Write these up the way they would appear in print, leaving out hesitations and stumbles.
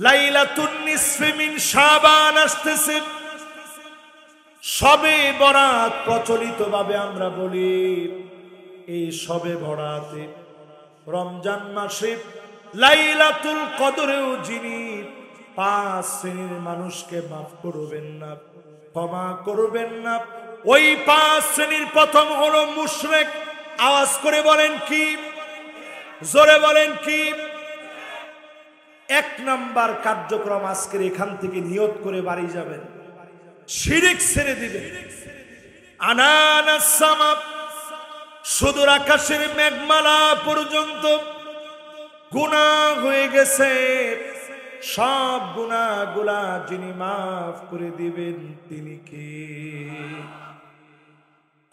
লাইলাতুন নিসফি মিন শাবান আসতেছে। শবে বরাত প্রচলিত ভাবে আমরা বলি, এই শবে বরাতে রমজান মাসে লাইলাতুল কদরেও যিনি 5 শ্রেণীর মানুষকে মাফ করবেন না, ক্ষমা করবেন না, ওই 5 শ্রেণীর প্রথম হলো মুশরিক। আওয়াজ করে বলেন কি? জোরে বলেন কি? 1 নাম্বার কার্যক্রম আজকের এখান থেকে নিয়ত করে বাড়ি যাবেন, শিরিক ছেড়ে দিবেন। আনানাস সামা, সুদূর আকাশের মেঘমালা পর্যন্ত গুনাহ হয়ে গেছে, সব গুনাহগুলা যিনি মাফ করে দিবেন তিনি কে?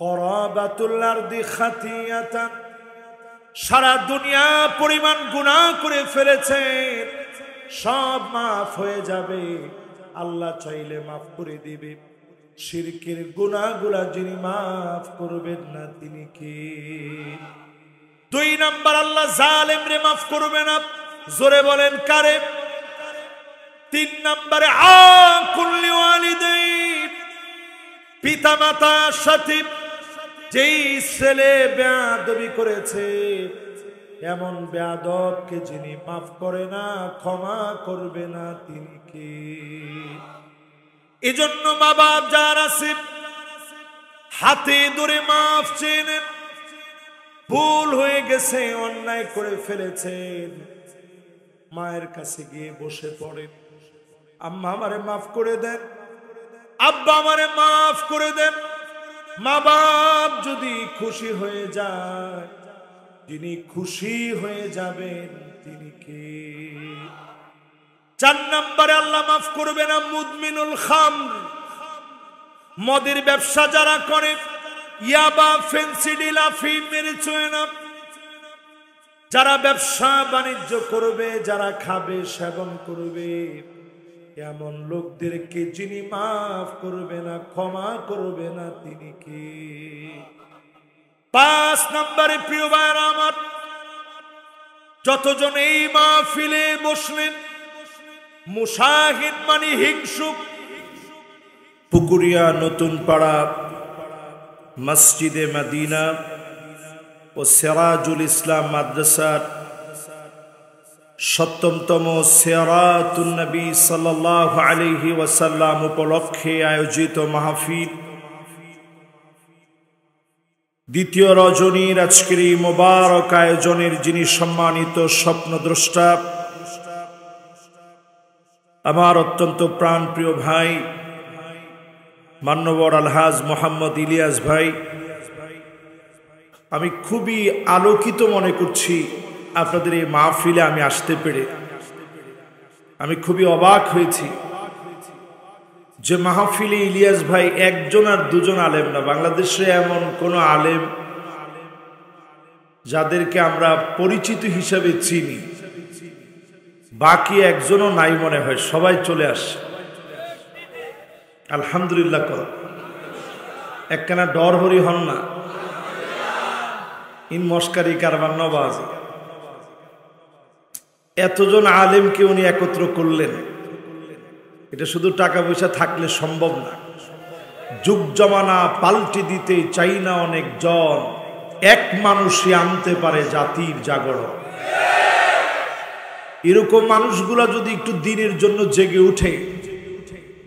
করাবাতুল আরদি খাতিয়াতান, সারা দুনিয়া পরিমাণ গুনাহ করে ফেলেছে, সব মাফ হয়ে যাবে, আল্লাহ চাইলে মাফ করে দিবে। শিরকের গুনাহগুলা যিনি মাফ করবেন না তিনি কে? 2 নাম্বার, আল্লাহ জালেম রে মাফ করবে না, জোরে বলেন কারে? 3 নাম্বারে আকুল্লি ওয়ালিদাই, পিতা মাতার সাথে যেই ছেলে বেয়াদবি করেছে, এমন বেয়াদবকে যিনি মাফ করে না, ক্ষমা করবে না তিনি কে? এজন্য মা বাপ যারা আছে হাতে ধরে মাফ চেয়ে নেন। ভুল হয়ে গেছে, অন্যায় করে ফেলেছেন, মায়ের কাছে গিয়ে বসে পড়েন, আম্মা আমারে মাফ করে দেন, আব্বা আমারে মাফ করে দেন। মা বাপ যদি খুশি হয়ে যায়, যিনি খুশি হয়ে যাবেন তিনি কে? 4 নম্বরে আল্লাহ মাফ করবে না মুদমিনুল খামর, মদের ব্যবসা যারা করে, ইয়াবা, ফেন্সিডিল, আফিম, মেরিজুয়ানা, যারা ব্যবসা বাণিজ্য করবে, যারা খাবে সেবন করবে, এমন লোকদেরকে যিনি মাফ করবে না, ক্ষমা করবে না তিনি কে? 5 নম্বরে প্রিয় ভাইরা আমার, যতজন এই মাহফিলে বসলেন, মুশাহিদ মানে হিংসুক, পুকুরিয়া নতুন পাড়া মসজিদে মদিনা ও সিরাজুল ইসলাম মাদ্রাসার 7তম সিরাতুন নবী সাল্লাল্লাহু আলাইহি ওয়াসাল্লাম উপলক্ষে আয়োজিত মাহফিল, দ্বিতীয় রজনীর আজকের এই মোবারক আয়োজনের যিনি সম্মানিত স্বপ্নদ্রষ্টা, আমার অত্যন্ত প্রাণপ্রিয় ভাই মান্যবর আলহাজ মোহাম্মদ ইলিয়াস ভাই, আমি খুবই আলোকিত মনে করছি আপনাদের এই মাহফিলে আমি আসতে পেরে। আমি খুবই অবাক হয়েছি যে মাহফিলে ইলিয়াস ভাই একজন আর দুজন আলেম না, বাংলাদেশে এমন কোন আলেম যাদেরকে আমরা পরিচিত হিসাবে চিনি, বাকি একজনও নাই মনে হয়, সবাই চলে আসে। আলহামদুলিল্লাহ কর, একখানা ডর হরি হন না, ইন মস্কারি কারবার নবাজ। এতজন আলেমকে উনি একত্র করলেন, এটা শুধু টাকা পয়সা থাকলে সম্ভব না। যুগ জমানা পাল্টে দিতে চাই না অনেক জন, এক মানুষই আনতে পারে জাতির জাগরণ। এরকম মানুষগুলা যদি একটু দিনের জন্য জেগে উঠে,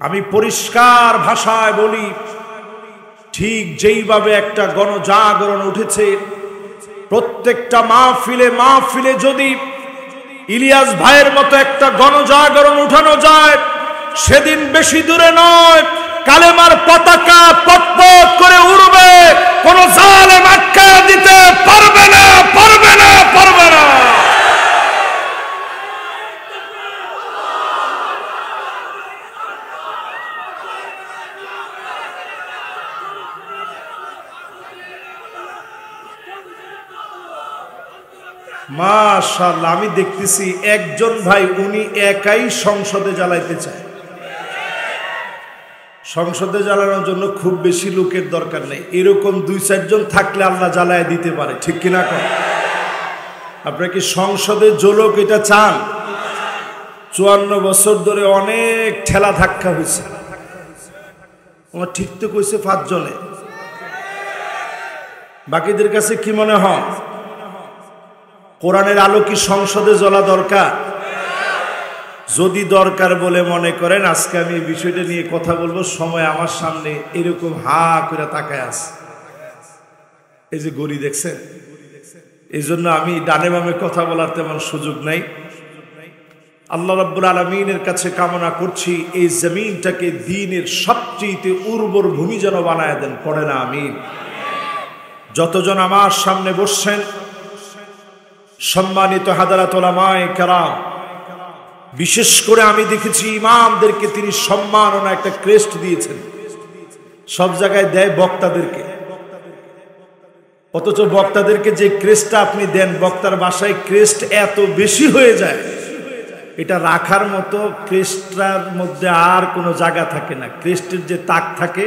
আমি পরিষ্কার ভাষায় বলি, ঠিক যেইভাবে একটা গণজাগরণ উঠেছে, প্রত্যেকটা মাহফিলে যদি ইলিয়াস ভাইয়ের মতো একটা গণজাগরণ উঠানো যায়, সেদিন বেশি দূরে নয়, কালেমার পতাকা পতপত করে উড়বে, কোন জালেম আটকা দিতে পারবে না, পারবে না, পারবে না। মাশাআল্লাহ, আমি দেখতেছি একজন ভাই উনি একাই সংসদে জ্বালাইতে চায়। সংসদে জ্বালানোর জন্য খুব বেশি লোকের দরকার নেই, এরকম 2-4 জন থাকলে আল্লাহ জ্বালায় দিতে পারে, ঠিক কিনা? আপনারা কি সংসদে জ্বলুক এটা চান? 54 বছর ধরে অনেক ঠেলা ধাক্কা হয়েছে। আমার ঠিক তো কইছে 5 জনে। বাকিদের কাছে কি মনে হয়? কোরআনের আলো কি সংসদে জ্বলা দরকার? যদি দরকার বলে মনে করেন, আজকে আমি এই বিষয়টা নিয়ে কথা বলবো, সময় আমার সামনে এরকম হা করে তাকায় আছে। এই যে গড়ি দেখছেন, এই জন্য আমি ডানে বামে কথা বলার তেমন সুযোগ নাই। আল্লাহ রাব্বুল আলামিনের কাছে কামনা করছি এই জমিনটাকে দ্বীনের সবচেয়ে উর্বর ভূমি যেন বানায় দেন। পড়ে না আমিন। যতজন আমার সামনে বসছেন, সম্মানিত হাদারাত উলামায়ে কেরাম, বিশেষ করে আমি দেখেছি ইমামদেরকে তিনি সম্মাননা একটা ক্রেস্ট দিয়েছেন। সব জায়গায় দেয় বক্তাদেরকে, অথচ বক্তাদেরকে যে ক্রেস্টটা আপনি দেন, বক্তার বাসায় ক্রেস্ট এত বেশি হয়ে যায়, এটা রাখার মতো ক্রেস্টটার মধ্যে আর কোনো জায়গা থাকে না। ক্রেস্টের যে তাক থাকে,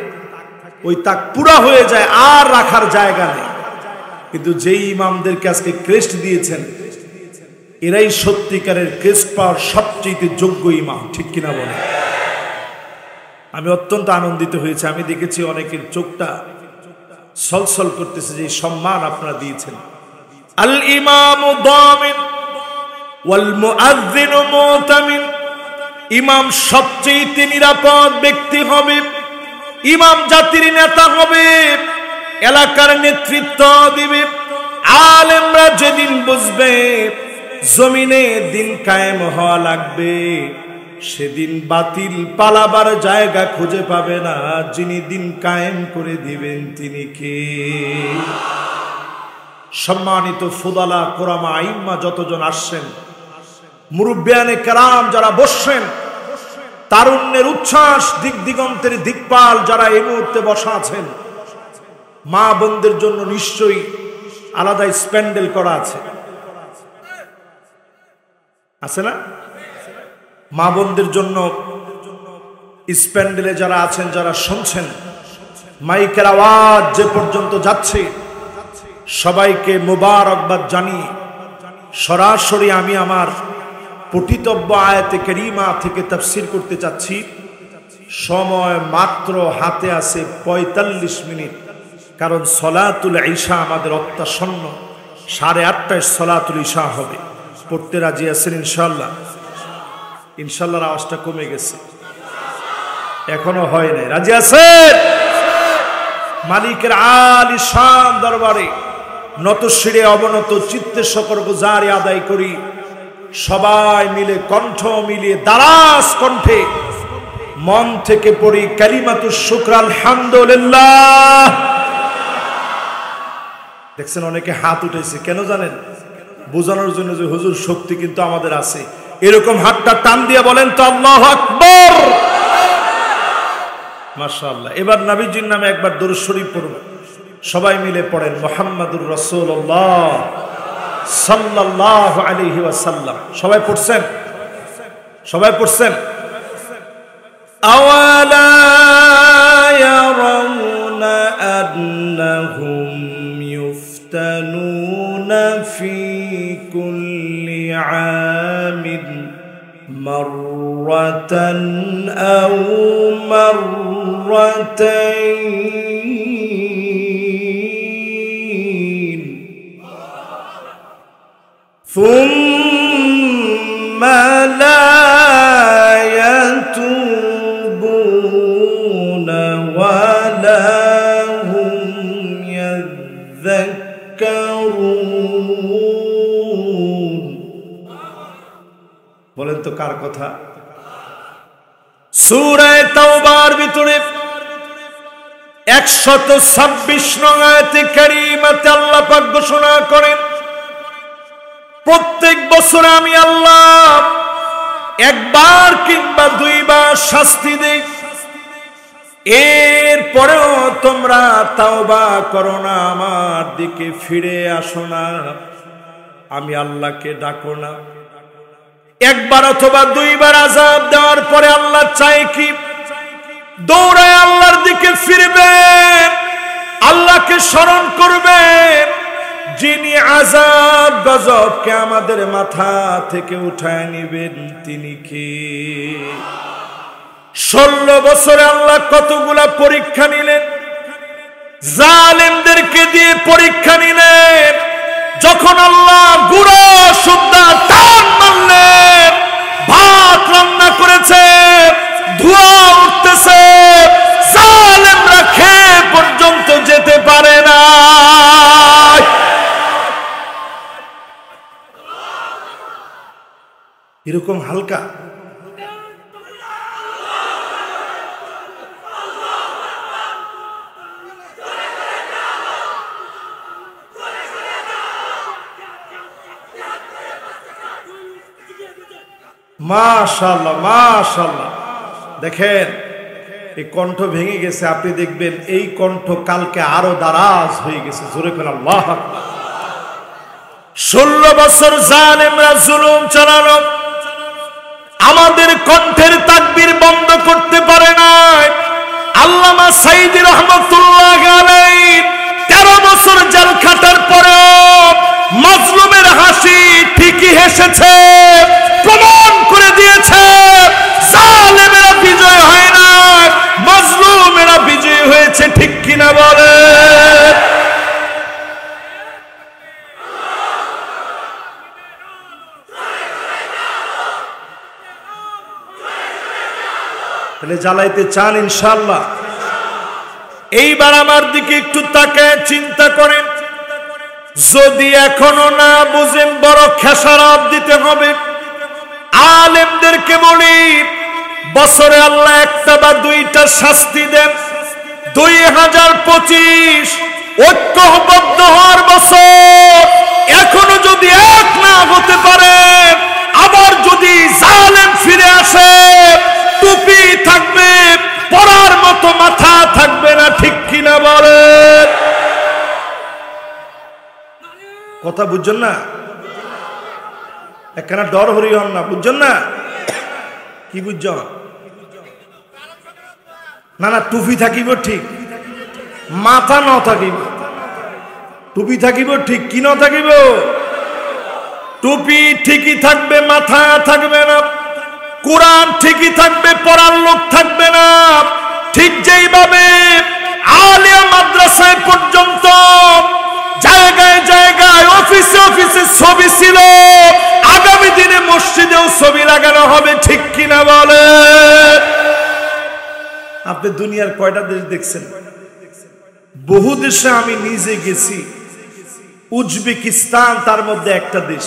ওই তাক পুরা হয়ে যায়, আর রাখার জায়গা নেই। কিন্তু যেই ইমামদেরকে আজকে ক্রেস্ট দিয়েছেন, এরাই সত্যিকারের ক্রেস্ট পাওয়ার সবচেয়ে যোগ্য ইমাম। ঠিক কিনা বলে? আমি অত্যন্ত আনন্দিত হয়েছি। আমি দেখেছি অনেকের চোখটা সলসল করতেছে যে সম্মান আপনারা দিয়েছেন। আল ইমামু দামিন ওয়াল মুআজ্জিনু মুতামিন। ইমাম সবচেয়ে নিরাপদ ব্যক্তি হবে, ইমাম জাতির নেতা হবে, এলাকার নেতৃত্ব দিবে। আলেমরা যেদিন বুঝবে জমিনে দিন কায়েম হওয়া লাগবে, সেদিন বাতিল পালাবার জায়গা খুঁজে পাবে না। যিনি দিন কায়েম করে দিবেন তিনি কে? সম্মানিত ফুদালা, কোরামা, আইম্মা যতজন আসছেন, মুরব্বিয়ানে কেরাম যারা বসছেন, তারুণ্যের উচ্ছ্বাস, দিক দিগন্তের দিকপাল যারা এই মুহূর্তে বসা আছেন, মা বোনদের জন্য নিশ্চয়ই আলাদা স্প্যান্ডেল করা আছে, আছে না? মা বোনদের জন্য স্প্যান্ডেলে যারা আছেন, যারা শুনছেন, মাইকের আওয়াজ যে পর্যন্ত যাচ্ছে, সবাইকে মোবারকবাদ জানিয়ে সরাসরি আমি আমার পঠিতব্য আয়াতে কারিমা থেকে তাফসীর করতে চাচ্ছি। সময় মাত্র হাতে আছে 45 মিনিট, কারণ সলাতুল ইশা আমাদের অত্যাসন্ন। 8:30টায় সলাতুল ইশা হবে। পড়তে রাজি আছেন ইনশাআল্লাহ? ইনশাআল্লাহর আওয়াজটা কমে গেছে, এখনো হয় নাই। রাজি আছেন? মালিকের আলিশান দরবারে নত শিরে অবনত চিত্তে শকর গুজারি আদায় করি। সবাই মিলে কণ্ঠ মিলিয়ে দারাজ কণ্ঠে মন থেকে পড়ি কালিমাতুশ শুকর আলহামদুলিল্লাহ। দেখছেন অনেকে হাত উঠেছে, কেন জানেন? বোঝানোর জন্য যে হুজুর শক্তি কিন্তু আমাদের আছে। এরকম হাতটা টান দিয়ে বলেন তো আল্লাহু আকবার। মাশাআল্লাহ। এবার নবীজির নামে একবার দরুদ শরীফ পড়ব। সবাই মিলে পড়েন মুহাম্মাদুর রাসূলুল্লাহ সাল্লাল্লাহু আলাইহি ওয়াসাল্লাম। সবাই পড়ছেন? সবাই পড়ছেন? আওয়ালা ইয়ারাউনা আন্নাহুম ইফতানুনা ফি কুল্লি আমিন মাররাতান আও মাররাতাইন সুম্মা লা ইয়াতুবুনা ওয়ালা হুম ইয়াযাক্কারুন। বলেন তো কার কথা? সূরা তাওবার ভিতরে 126 নং আয়াতে কারিমাতে আল্লাহ পাক ঘোষণা করেন, প্রত্যেক বছর আমি আল্লাহ একবার কিংবা দুইবার শাস্তি দেই, এরপরেও তোমরা তাওবা করো না, আমার দিকে ফিরে আসো না, আমি আল্লাহকে ডাকো না। একবার অথবা দুইবার আযাব দেওয়ার পরে আল্লাহ চায় কি? দৌড়ায় আল্লাহর দিকে ফিরবেন, আল্লাহকে স্মরণ করবেন, যিনি আযাব গজবকে আমাদের মাথা থেকে উঠায় নেবেন তিনি কে? 16 বছরে আল্লাহ কতগুলা পরীক্ষা নিলেন, জালেমদেরকে দিয়ে পরীক্ষা নিলেন। যখন আল্লাহ গুঁড়ো সুদ্ধা টান মারলেন, ভাত রান্না করেছে, ধোঁয়া উঠতেছে, জালেমরা খেয়ে পর্যন্ত যেতে পারে না। এরকম হালকা মাশাআল্লাহ মাশাআল্লাহ। দেখেন এই কণ্ঠ ভেঙে গেছে, আপনি দেখবেন এই কণ্ঠ কালকে আরো দারাজ হয়ে গেছে। জোরে করে আল্লাহু আকবার। 16 বছর জালেমরা জুলুম চালালো, আমাদের কণ্ঠের তাকবীর বন্ধ করতে পারে না। আল্লামা সাইদি রহমাতুল্লাহ আলাইহি 13 বছর জেল খাটার পরেও মাজলুমের হাসি ঠিকই হেসেছে, প্রমাণ করে দিয়েছে জালেমেরা বিজয় হয় না, মাজলুমেরা বিজয় হয়েছে। ঠিক কিনা বলে? তাহলে জ্বালাইতে চান ইনশাআল্লাহ? এইবার আমার দিকে একটু তাকায় চিন্তা করেন, যদি এখনো না বুঝেন বড় খেসারত দিতে হবে। আলেমদেরকে বলি, বছরে আল্লাহ একটা বা দুইটা শাস্তি দেন। 2025 ঐক্যবদ্ধ হওয়ার বছর, এখনো যদি এক না হতে পারে, আবার যদি জালেম ফিরে আসে, টুপি থাকবে, পরার মতো মাথা থাকবে না। ঠিক কিনা বলেন? কথা বুঝছেন না? একখানা ডর হরি হন না, বুঝছেন না? কি বুঝছ না? না, টুপি থাকিব ঠিক, মাথা ন থাকিব। টুপি থাকিব ঠিক, কি ন থাকিব? টুপি ঠিকই থাকবে, মাথা থাকবে না। কোরআন ঠিকই থাকবে, পড়ার লোক থাকবে না। ঠিক যেইভাবে আলিয়া মাদ্রাসায় পর্যন্ত জায়গায় জায়গায় অফিসে অফিসে ছবি ছিল, আগামী দিনে মসজিদেও ছবি লাগানো হবে। ঠিক কিনা বলে? আপনি দুনিয়ার কয়টা দেশ দেখছেন? বহু দেশে আমি নিজে গেছি। উজবেকিস্তান তার মধ্যে একটা দেশ,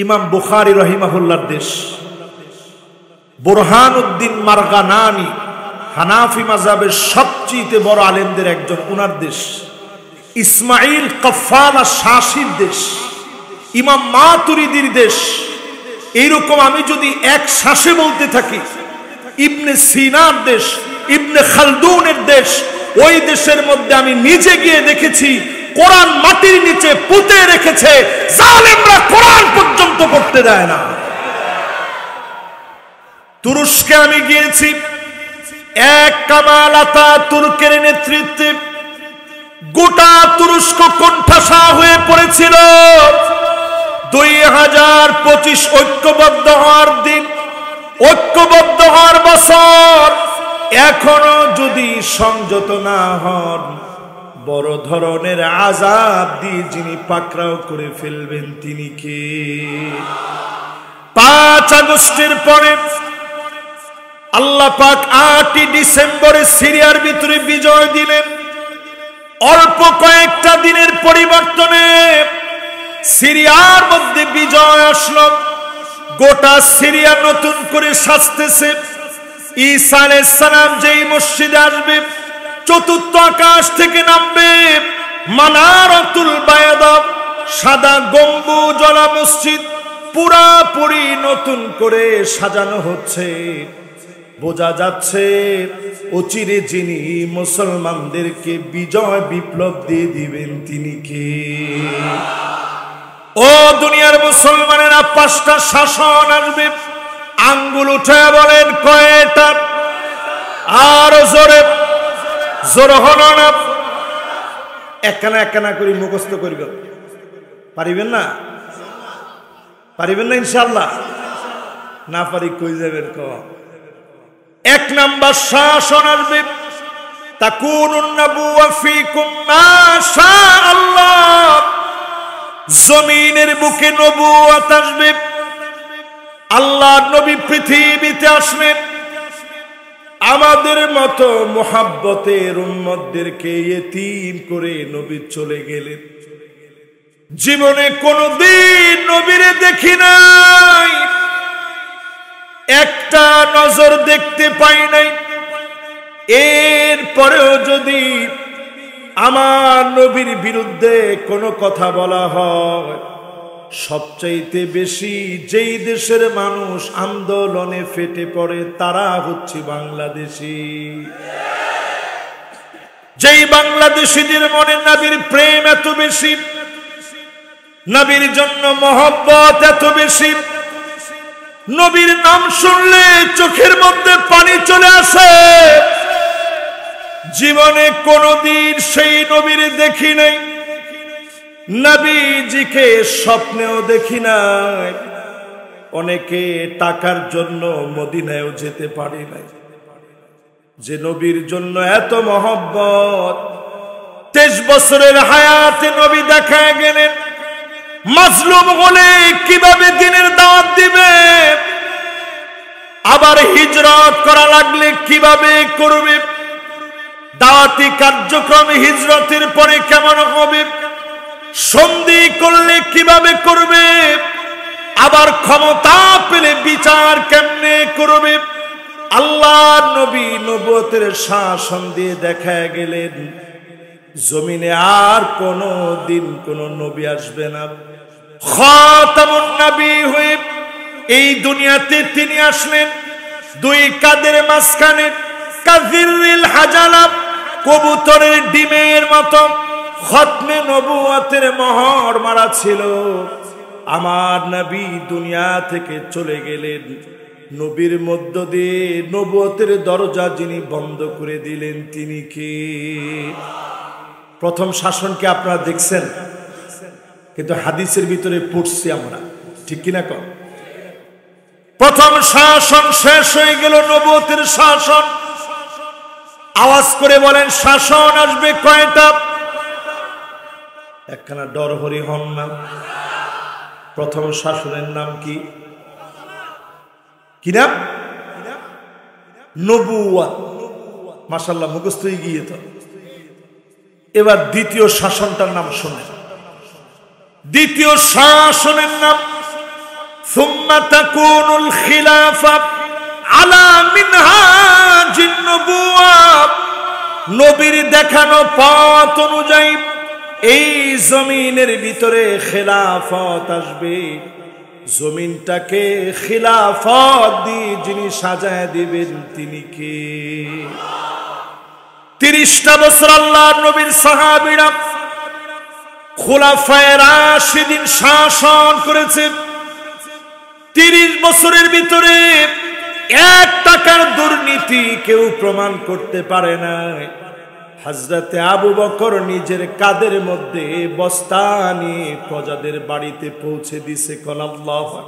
ইমাম বুখারী রহিমাহুল্লাহর দেশ। বুরহানুদ্দিন মারগানানি হানাফি মাযহাবের সবচেয়ে বড় আলেমদের একজন, ওনার দেশ। ইসমাইল কাফফালা শাসির দেশ, ইমাম মাতুরিদির দেশ। এইরকম আমি যদি এক শ্বাসে বলতে থাকি, ইবনে সিনার দেশ, ইবনে খালদুনের দেশ। ওই দেশের মধ্যে আমি নিজে গিয়ে দেখেছি কোরআন মাটির নিচে পুঁতে রেখেছে, জালেমরা কোরআন পর্যন্ত পড়তে দেয় না। তুরস্কে আমি গিয়েছি, এক কামাল আতাতুর্কের নেতৃত্বে গোটা তুরস্ক কোণঠাসা হয়ে পড়েছিল। 2025 ঐক্যবদ্ধ হওয়ার দিন, ঐক্যবদ্ধ হওয়ার বছর। এখনো যদি সংযত না হন, বড় ধরনের আযাব দিয়ে যিনি পাকড়াও করে ফেলবেন তিনি কে? 5 আগস্টের পরে আল্লাহ পাক 8 ডিসেম্বরে সিরিয়ার ভিতরে বিজয় দিলেন। অল্প কয়েকটা দিনের পরিবর্তনে সিরিয়ার মধ্যে বিজয় আসলো। গোটা সিরিয়া নতুন করে সাজতেছে। ঈসা আলাইহিস সালাম যেই মসজিদে আসবে, চতুর্থ আকাশ থেকে নামবে, মানারাতুল বায়দা, সাদা গম্বুজওয়ালা মসজিদ পুরাপুরি নতুন করে সাজানো হচ্ছে। বোঝা যাচ্ছে অচিরে যিনি মুসলমানদেরকে বিজয় বিপ্লব দিয়ে দিবেন তিনি কে? ও দুনিয়ার মুসলমানেরা, 5টা শাসন আসবে। আঙ্গুল উঠে বলেন কয়টা? আর জোরে জোর হলো না। একখানা একখানা করে মুখস্থ করিব, পারিবেন না? পারিবেন না ইনশাআল্লাহ? না পারি কই যাবেন ক? এক নাম্বার শাসন আসবে, তাকুনুন নাবুওয়া ফীকুম মা শাআল্লাহ, জমিনের বুকে নবুয়ত আসবে। আল্লাহর নবী পৃথিবীতে আসবেন, আমাদের মতো মুহাব্বতের উম্মতদেরকে ইতিম করে নবী চলে গেলেন। জীবনে কোনদিন নবীরে দেখি নাই, একটা নজর দেখতে পাই নাই। এরপরেও যদি আমার নবীর বিরুদ্ধে কোনো কথা বলা হয়, সবচাইতে বেশি যেই দেশের মানুষ আন্দোলনে ফেটে পড়ে তারা হচ্ছে বাংলাদেশি। যেই বাংলাদেশিদের মনে নবীর প্রেম এত বেশি, নবীর জন্য মহব্বত এত বেশি, নবীর নাম শুনলে চোখের মধ্যে পানি চলে আসে। জীবনে কোনদিন সেই নবীর দেখি নাই, নবীজিকে স্বপ্নেও দেখি নাই। অনেকে টাকার জন্য মদিনায়ও যেতে পারে নাই। যে নবীর জন্য এত মহব্বত, 23 বছরের হায়াতে নবী দেখা গেলেন। মাজলুম হলে কিভাবে দিনের দাওয়াত দিবে, আবার হিজরত করা লাগলে কিভাবে করবে, দাওয়াতি কার্যক্রম হিজরতের পরে কেমন হবে, সন্ধি করলে কিভাবে করবে, আবার ক্ষমতা পেলে বিচার কেমনে করবে। আল্লাহর নবী নবুয়তের শাসন দিয়ে দেখা গেলেন জমিনে আর কোনো দিন কোন নবী আসবে না। খাতামুন নবী হয়ে এই দুনিয়াতে তিনি আসলেন, দুই কাদের মাঝখানে কাযিরিল হাজালা, কবুতরের ডিমের মতো খতমে নবুয়তের মোহর মারা ছিল। আমার নবী দুনিয়া থেকে চলে গেলেন, নবীর মধ্য দিয়ে নবুয়তের দরজা যিনি বন্ধ করে দিলেন তিনি কে? প্রথম শাসনকে আপনারা দেখছেন, কিন্তু হাদিসের ভিতরে পড়ছি আমরা, ঠিক কিনা কর? প্রথম শাসন শেষ হয়ে গেল, নবুয়তের শাসন। আওয়াজ করে বলেন শাসন আসবে কয়টা? একখানা ডর হরি হন না। প্রথম শাসনের নাম কি? কি নাম? নবুয়ত। মাশাআল্লাহ, মুখস্থ হয়ে গিয়ে তো। এবার দ্বিতীয় শাসনটার নাম শুনেন। দ্বিতীয় শাসনের নাম সুম্মা তাকুনুল খিলাফা আলা মিনহাজিন নবুওয়া, নবীর দেখানো পথ অনুযায়ী এই জমিনের ভিতরে খেলাফত আসবে। জমিনটাকে খিলাফত দিয়ে যিনি সাজায় দিবেন তিনি কে? 30টা বছর আল্লাহর নবীর সাহাবীরা খুলাফায়ে রাশিদিন শাসন করেছে। 30 বছরের ভিতরে 1 টাকার দুর্নীতি কেউ প্রমাণ করতে পারে না। হযরতে আবু বকর নিজের কাঁধের মধ্যে বস্তা নিয়ে প্রজাদের বাড়িতে পৌঁছে দিছে। আল্লাহু আকবার।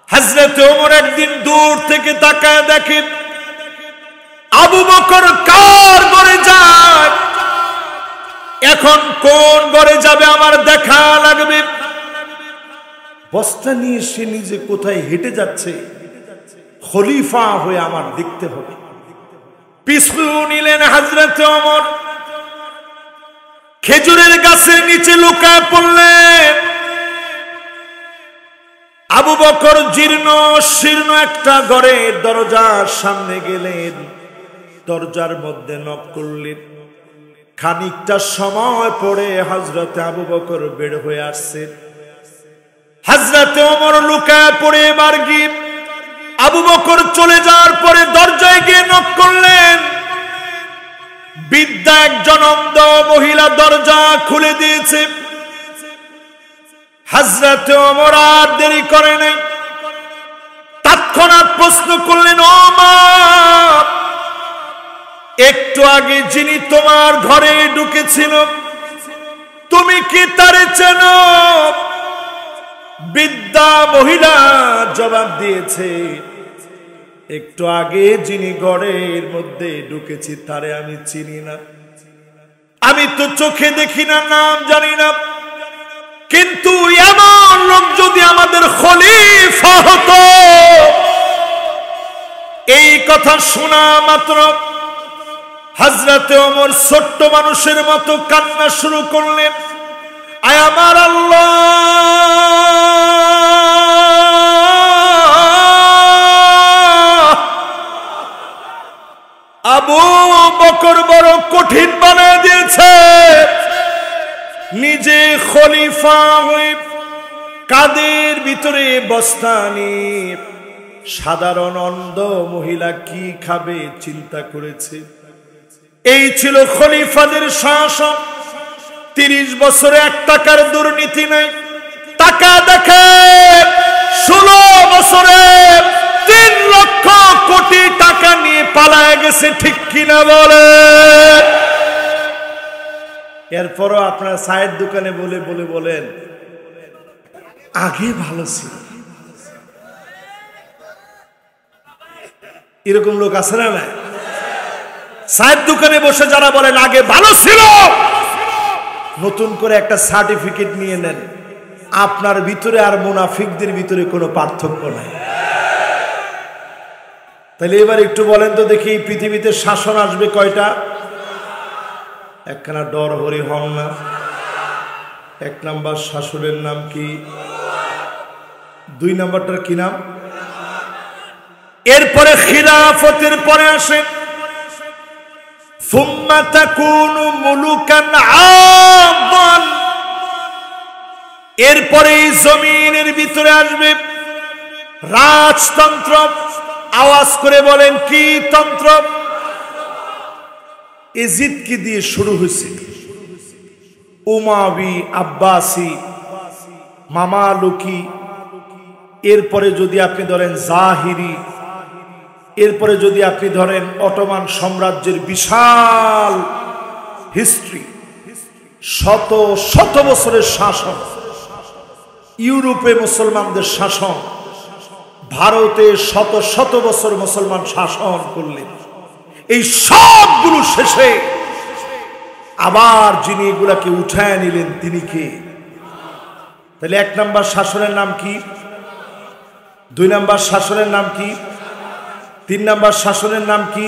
হযরতে ওমর একদিন দূর থেকে তাকায় দেখে আবু বকর কার ঘরে যায়, এখন কোন ঘরে যাবে আমার দেখা লাগবে। বস্তা নিয়ে সে নিজে কোথায় হেঁটে যাচ্ছে, খলিফা হয়ে আমার দেখতে হবে। পিছু নিলেন হযরতে ওমর, খেজুরের গাছের নিচে লুকায় পড়লেন। আবু বকর জীর্ণ শীর্ণ একটা ঘরের দরজার সামনে গেলেন, দরজার মধ্যে নক করলেন। খানিকটা সময় পরে হযরতে আবু বকর বের হয়ে আসছেন। হযরতে ওমর লুকায় পড়ে এবার গিয়ে আবু বকর চলে যাওয়ার পরে দরজায় গিয়ে নক করলেন। বৃদ্ধা একজন অন্ধ মহিলা দরজা খুলে দিয়েছে। হযরতে ওমর আর দেরি করে নাই, তৎক্ষণাৎ প্রশ্ন করলেন, ও মা, একটু আগে যিনি তোমার ঘরে ঢুকেছিল তুমি কি তারে চেনো? বৃদ্ধা মহিলা জবাব দিয়েছে, একটু আগে যিনি ঘরের মধ্যে ঢুকেছি তারে আমি চিনি না, আমি তো চোখে দেখি না, নাম জানি না, কিন্তু এমন লোক যদি আমাদের খলিফা হতো। এই কথা শোনা মাত্র হযরতে ওমর ছোট্ট মানুষের মতো কান্না শুরু করলেন, আয় আমার আল্লাহ, আবু বকর বড় কঠিন বানিয়ে দিয়েছে, নিজে খলিফা হয়ে কাদের ভিতরে বস্তা নিয়ে সাধারণ অন্ধ মহিলা কি খাবে চিন্তা করেছে। এই ছিল খলিফাদের শাসন। 30 বছরে 1 টাকার দুর্নীতি নাই। টাকা দেখে 16 বছরে 3 লক্ষ কোটি টাকা নিয়ে পালায় গেছে, ঠিক কিনা বলে? এরপরও আপনারা চায়ের দোকানে বলে বলে বলেন আগে ভালো ছিল। এরকম লোক আছে না? না, চায়ের দোকানে বসে যারা বলেন আগে ভালো ছিল, নতুন করে একটা সার্টিফিকেট নিয়ে নেন, আপনার ভিতরে আর মুনাফিকদের ভিতরে কোনো পার্থক্য নাই। তাহলে এবার একটু বলেন তো দেখি, পৃথিবীতে শাসন আসবে কয়টা? একখানা ডর হরি হন না। 1 নাম্বার শাসনের নাম কি? 2 নাম্বারটার কি নাম? এরপরে খিলাফতের পরে আসে সুম্মা তাকুনু মুলুকান আযান। এরপরে জমিনের ভিতরে আসবে রাজতন্ত্র। আওয়াজ করে বলেন কি তন্ত্র? ইজিদ কি দিয়ে শুরু হয়েছে? উমাবি, আব্বাসি, মামালুকি, এরপরে যদি আপনি ধরেন জাহিরি, এরপরে যদি আপনি ধরেন অটোমান সাম্রাজ্যের বিশাল হিস্ট্রি, শত শত বছরের শাসন, ইউরোপে মুসলমানদের শাসন, ভারতে শত শত বছর মুসলমান শাসন করলেন, এই সবগুলো শেষে আবার যিনি এগুলাকে উঠায় নিলেন তিনি কে? তাহলে 1 নাম্বার শাসনের নাম কি? 2 নাম্বার শাসনের নাম কি? 3 নাম্বার শাসনের নাম কি?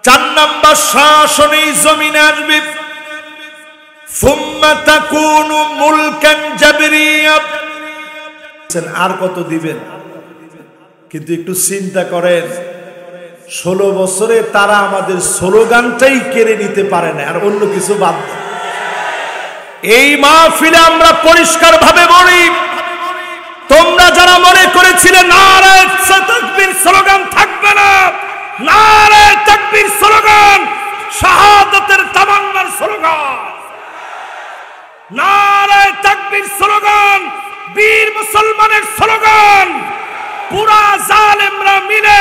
4 নাম্বার শাসন এই জমিনে আসবে সুম্মা তাকুনু মুলকান জাবরিয়া। আর কত দিবেন? কিন্তু একটু চিন্তা করেন, 16 বছরে তারা আমাদের স্লোগানটাই কেড়ে নিতে পারে না, আর অন্য কিছু বাদ দেন। এই মাহফিলে আমরা পরিষ্কার ভাবে বলি, তোমরা যারা মনে করেছিলে নারায়ে তাকবীর স্লোগান থাকবে না, নারায়ে তাকবীর স্লোগান শাহাদাতের তামান্নার স্লোগান, নারায়ে তাকবীর স্লোগান বীর মুসলমানের স্লোগান, পুরা জালেমরা মিলে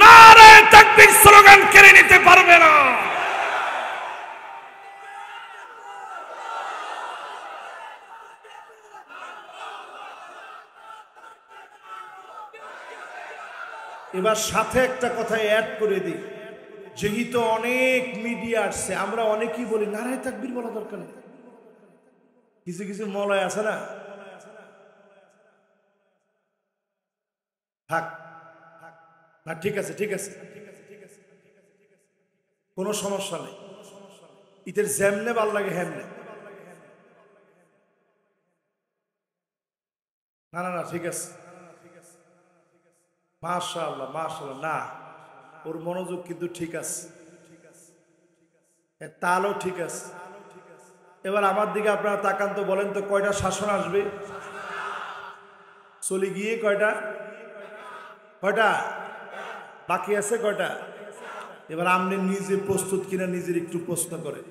নারায়ে তাকবীর স্লোগান কেড়ে নিতে পারবে না। এবার সাথে একটা কথা অ্যাড করে দিই, যেহেতু অনেক মিডিয়া আসছে, আমরা অনেকেই বলি নারায়ে তাকবীর বলা দরকার নেই। কিছু কিছু মলয় আছে না, থাক না, ঠিক আছে ঠিক আছে, কোনো সমস্যা নেই, ইতের যেমনে ভাল লাগে হেমনে, না না না ঠিক আছে, মাশাআল্লাহ মাশাআল্লাহ, না ওর মনোযোগ কিন্তু ঠিক আছে, তালও ঠিক আছে। এবার আমার দিকে আপনারা তাকান তো, বলেন তো কয়টা শাসন আসবে? চলে গিয়ে কয়টা? কয়টা বাকি আছে? কয়টা? এবার আপনি নিজে প্রস্তুত কিনা নিজের একটু প্রশ্ন করেন।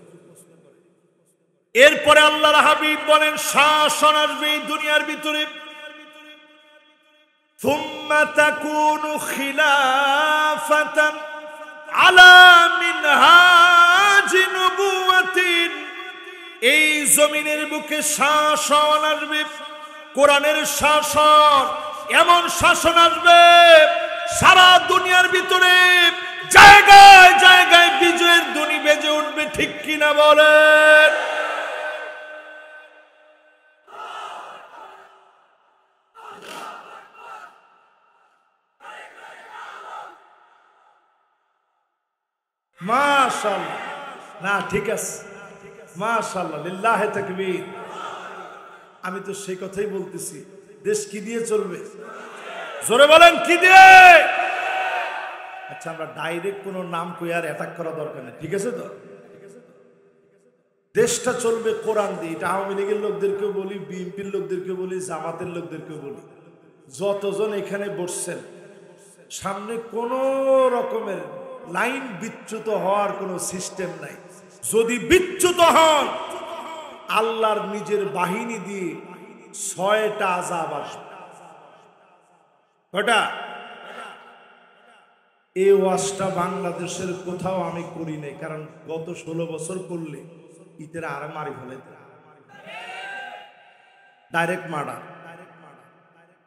এরপরে আল্লাহর হাবিব বলেন শাসন আসবে এই দুনিয়ার ভিতরে, সুম্মা তাকুনু খিলাফাতান আলা মিনহাজি নবুওয়াতিন, এই জমিনের বুকে শাসন আসবে, কোরআনের শাসন, এমন শাসন আসবে সারা দুনিয়ার ভিতরে জায়গায় জায়গায় বিজয়ের ধ্বনি বেজে উঠবে। ঠিক কিনা বলেন? মাশাআল্লাহ, না ঠিক আছে, মাশাআল্লাহ, লিল্লাহে তাকবীর। আমি তো সেই কথাই বলতেছি, দেশ কি দিয়ে চলবে? জোরে বলেন, কি দিয়ে? আচ্ছা, আমরা ডাইরেক্ট কোনো নাম কই আর অ্যাটাক করা দরকার নেই, ঠিক আছে তো? দেশটা চলবে কোরআন দিয়ে। এটা আওয়ামী লীগের লোকদেরকেও বলি, বিএনপির লোকদেরকেও বলি, জামাতের লোকদেরকেও বলি, যতজন এখানে বসছেন, সামনে কোনো রকমের লাইন বিচ্যুত হওয়ার কোনো সিস্টেম নাই। যদি বিচ্যুত হন, আল্লাহর নিজের বাহিনী দিয়ে 6টা আযাব আসবে। কটা? এই ওয়াজটা বাংলাদেশের কোথাও আমি করি নাই, কারণ গত 16 বছর করলে ইতের আরো মারি ফেলে, ডাইরেক্ট মার্ডার।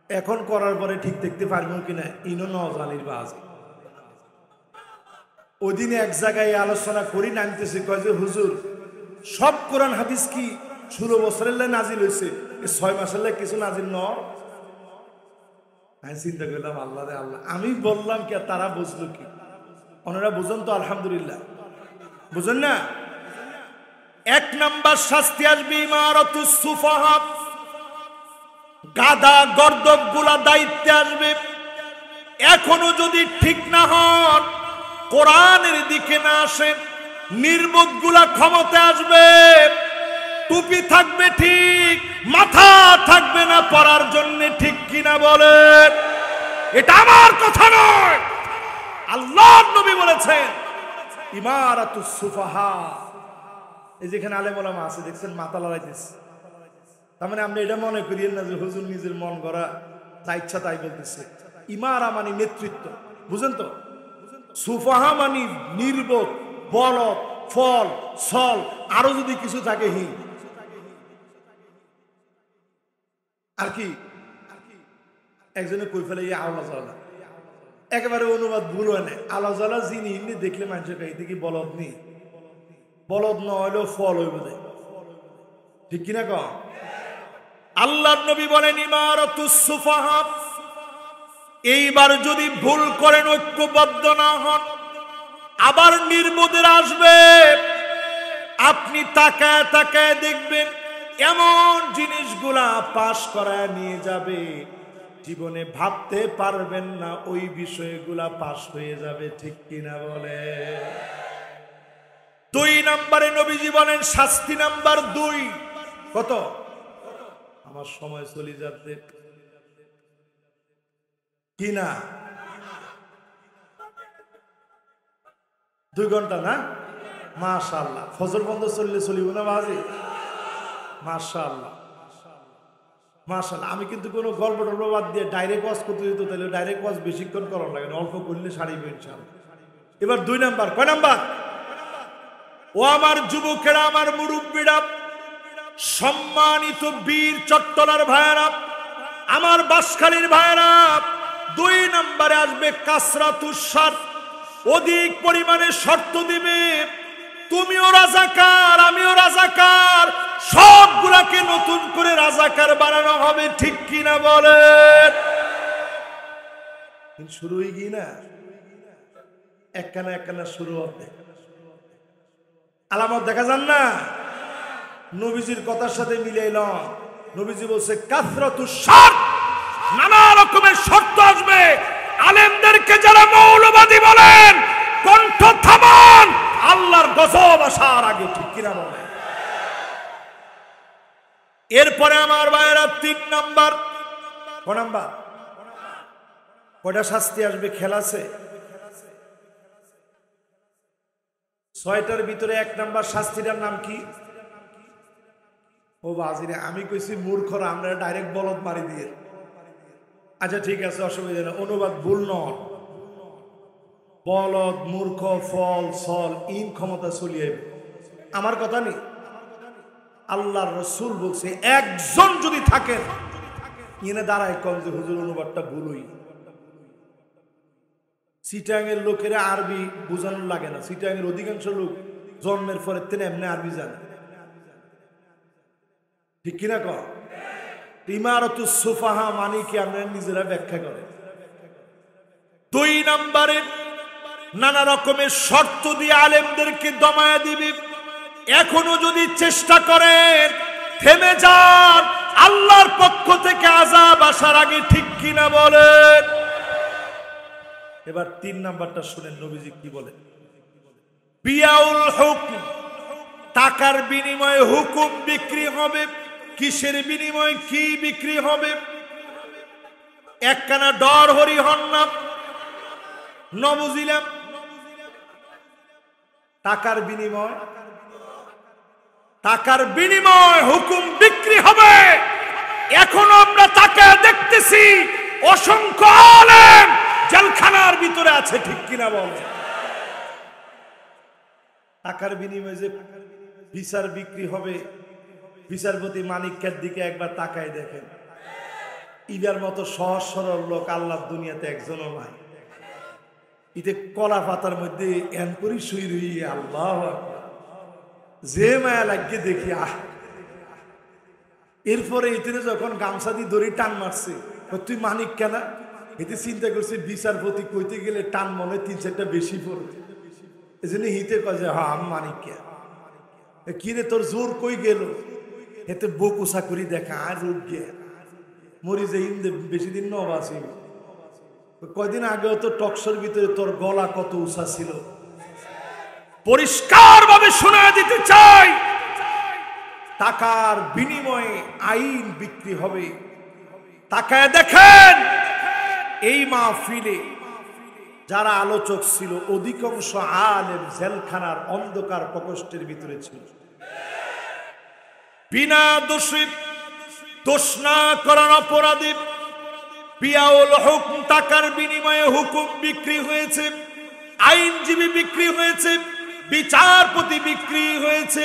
এখন করার পরে ঠিক দেখতে পারবো কিনা ইনো নজানির বাজ। ওই দিনে এক জায়গায় আলোচনা করি, নামতেছে, কয় যে হুজুর সব কোরআন হাদিস কি 16 বছরের লাই নাজিল হয়েছে, 6 মাসের লাই কিছু নাজিল ন? আমি চিন্তা করলাম, আল্লাহ রে আল্লাহ। আমি বললাম কি, তারা বুঝলো কি? ওনারা বুঝেন তো? আলহামদুলিল্লাহ, বুঝেন না? 1 নাম্বার শাস্তি আসবে ইমারাতুস সুফাহা, গাদা গর্দব গুলা দায়িত্বে আসবে। এখনো যদি ঠিক না হন, কোরআনের দিকে না আসেন, নির্বোধ গুলা ক্ষমতা আসবে। টুপি থাকবে ঠিক, মাথা থাকবে না পরার জন্য। ঠিক কিনা বলেন? এটা আমার কথা নয়, আল্লাহর নবী বলেছেন ইমারাতুস সুফাহা। এই যেখানে আলেম ওলামা আছে দেখছেন, মাথা লড়াইতেছে, তার মানে আমরা এটা মনে করিয়েন না যে হুজুর নিজের মন গড়া যা ইচ্ছা তাই বলতেছে। ইমারা মানে নেতৃত্ব, বুঝেন তো? সুফাহা মানে নির্বোধ, বলদ, ফল, ছল, আরো যদি কিছু থাকে হীন। আর কি একজনে কই ফেলে আল্লাহ জালা, একেবারে অনুবাদ ভুল হয় না। আল্লাহ জালা যিনি হিন্দি দেখলে মানুষের কাছে কি বলদ নেই, বলদ ন হইলেও ফল হইব যায়। ঠিক কিনা ক? আল্লাহর নবী বলেন ইমারাতুস সুফাহা। এইবার যদি ভুল করেন, ঐক্যবদ্ধ না হন, আবার নির্বোধের আসবে। আপনি তাকায় তাকায় দেখবেন এমন জিনিসগুলা পাশ করায় নিয়ে যাবে, জীবনে ভাবতে পারবেন না ওই বিষয়গুলা পাশ হয়ে যাবে। ঠিক কিনা বলে? 2 নম্বরে নবীজি বলেন শাস্তি নাম্বার 2। কত? আমার সময় চলে যাচ্ছে কিনা? 2 ঘন্টা না? মাশাআল্লাহ। ফজর বন্ধ চললে চলিব না বাজি? মাশাআল্লাহ, মাশাআল্লাহ। আমি কিন্তু কোনো গল্প টল্প বাদ দিয়ে ডাইরেক্ট ওয়াজ করতে দিত, তাহলে ডাইরেক্ট ওয়াজ বেশিক্ষণ করার লাগে না, অল্প করলে সারিব ইনশাআল্লাহ। এবার 2 নাম্বার। কয় নাম্বার? ও আমার যুবকেরা, আমার মুরব্বীরা, সম্মানিত বীর চট্টলার ভাইয়েরা, আমার বাঁশখালীর ভাইয়েরা, 2 নম্বরে আসবে কাসরাতুস শর্ত। অধিক পরিমাণে শর্ত দিবে। তুমিও রাজাকার, আমিও রাজাকার, সবগুলাকে নতুন করে রাজাকার বানানো হবে। ঠিক কিনা বলেন? শুরু হয়ে গিয়ে না, একখানা একখানা শুরু হবে। আলামত দেখা যান না? নবীজির কথার সাথে মিলাইলাম। নবীজি বলছে কাসরাতুস শর্ত, নানা রকমের শর্ত আসবে। আলেমদেরকে যারা মৌলবাদী বলেন, কণ্ঠ থামান, আল্লাহর গজব আসার আগে। ঠিক কিনা বলেন? এরপরে আমার ভাইয়েরা 3 নাম্বার। ক নাম্বার? কয়টা শাস্তি আসবে খেয়াল আছে? 6টার ভিতরে 1 নাম্বার শাস্তিটার নাম কি? ও বাজিরে, আমি কইছি মূর্খরা, আমরা ডাইরেক্ট বলদ মারি দিয়ে। আচ্ছা ঠিক আছে, অসুবিধা নেই, অনুবাদ ভুল নয়। বলদ মূর্খ ফল সল ইন ক্ষমতা চলিয়ে আমার কথা নেই। আল্লাহর রাসূল বলছে একজন যদি থাকেন ইনে দাঁড়ায় কম যে হুজুর অনুবাদটা ভুলই। চিটাঙের লোকেরা আরবি বোঝানোর লাগে না। চিটাঙের অধিকাংশ লোক জন্মের পরে তেনে এমনি আরবি জানে, ঠিক কিনা কর? ইমারতুস সুফাহা মানে কি আমরা নিজেরা ব্যাখ্যা করে। 2 নম্বরে নানা রকমের শর্ত দিয়ে আলেমদেরকে দমায়া দিবি। এখনো যদি চেষ্টা করেন থেমে যান, আল্লাহর পক্ষ থেকে আযাব আসার আগে, ঠিক কিনা বলেন? এবার 3 নাম্বারটা শুনেন নবীজি কি বলেন। বিয়াউল হুকম, টাকার বিনিময়ে হুকুম বিক্রি হবে। কিসের বিনিময়ে কি বিক্রি হবে? একখানা ডর হরি হন না, ন বুঝিলাম। টাকার বিনিময়, টাকার বিনিময় হুকুম বিক্রি হবে। এখনো আমরা তাকে দেখতেছি অসংখ্য আলেম জেলখানার ভিতরে আছে, ঠিক কিনা বল? টাকার বিনিময়ে যে বিচার বিক্রি হবে, বিচারপতি মানিকের দিকে একবার তাকায় দেখেন। ইদার মতো সহজ সরল লোক আল্লাহর দুনিয়াতে একজনও নাই। ইতে কলা পাতার মধ্যে এন করি শুই রই, আল্লাহ যে মায়া লাগিয়ে দেখি। এরপরে এতে যখন গামছা দিয়ে দড়ি টান মারছে, তুই মানিক কেনা? এতে চিন্তা করছে বিচারপতি কইতে গেলে টান মনে 3-4টা বেশি পড়বে। এই জন্য হিতে কয় যে হ্যাঁ আমি মানিক কে। কিরে তোর জোর কই গেল? এতে বুক উষা করি দেখা আর রোগ গে মরি যে বেশি দিন নব আছি। কয়দিন আগেও তো টকশোর ভিতরে তোর গলা কত উষা ছিল। পরিষ্কার ভাবে শোনা দিতে চাই, টাকার বিনিময়ে আইন বিক্রি হবে। তাকায় দেখেন এই মাহফিলে যারা আলোচক ছিল অধিকাংশ আলেম জেলখানার অন্ধকার প্রকোষ্ঠের ভিতরে ছিল। বিনা দোষী, দোষ না করার অপরাধী বিয়াউল হুকম, টাকার বিনিময়ে হুকুম বিক্রি হয়েছে, আইনজীবী বিক্রি হয়েছে, বিচারপতি বিক্রি হয়েছে।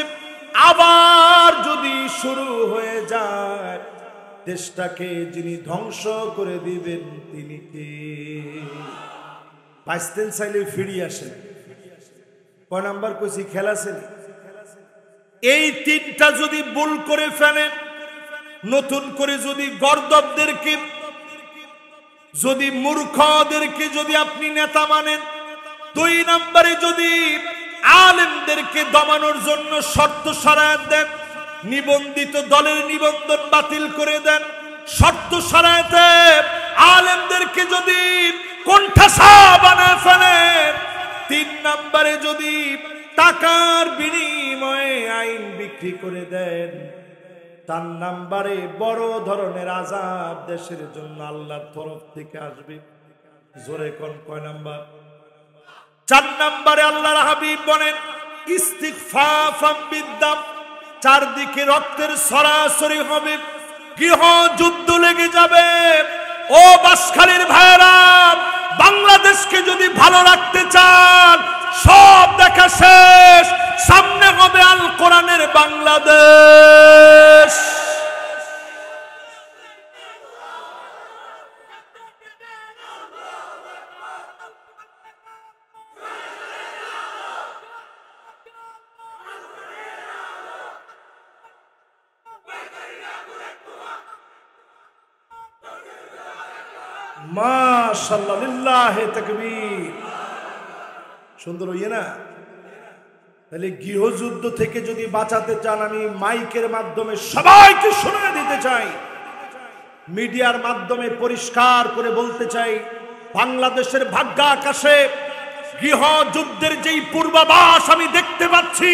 আবার যদি শুরু হয়ে যায়, দেশটাকে যিনি ধ্বংস করে দিবেন তিনি কে? বাঁচতেন চাইলে ফিরিয়ে আসেন। কয় নাম্বার কইছি খেলাছেন? এই 3টা যদি ভুল করে ফেলেন, নতুন করে যদি গর্দবদেরকে, যদি মূর্খদেরকে যদি আপনি নেতা মানেন, 2 নম্বরে যদি আলেমদেরকে দমানোর জন্য শর্ত সরায় দেন, নিবন্ধিত দলের নিবন্ধন বাতিল করে দেন, শর্ত সরাইতে আলেমদেরকে যদি কোণঠাসা বানায় ফেলেন, 3 নম্বরে যদি টাকার বিনিময়ে আইন বিক্রি করে দেন, 4 নম্বরে বড় ধরনের আযাব দেশের জন্য আল্লাহর তরফ থেকে আসবে। জোরে কোন কয় নাম্বার? 4 নম্বরে আল্লাহর হাবিব বলেন ইস্তিগফাফাম বিদ্দাম, চারদিকে রক্তের সরাসরি হবে, গৃহ যুদ্ধ লেগে যাবে। ও বাঁশখালীর ভাইরা, বাংলাদেশকে যদি ভালো রাখতে চান, সব দেখা শেষ, সামনে হবে আল কোরআনের বাংলাদেশ। মাশাআল্লাহ, লিল্লাহি তাকবীর। সুন্দর হইয়ে না? তাহলে গৃহযুদ্ধ থেকে যদি বাঁচাতে চান, আমি মাইকের মাধ্যমে সবাইকে শুনিয়ে দিতে চাই, মিডিয়ার মাধ্যমে পরিষ্কার করে বলতে চাই, বাংলাদেশের ভাগ্য আকাশে গৃহযুদ্ধের যেই পূর্বাভাস আমি দেখতে পাচ্ছি,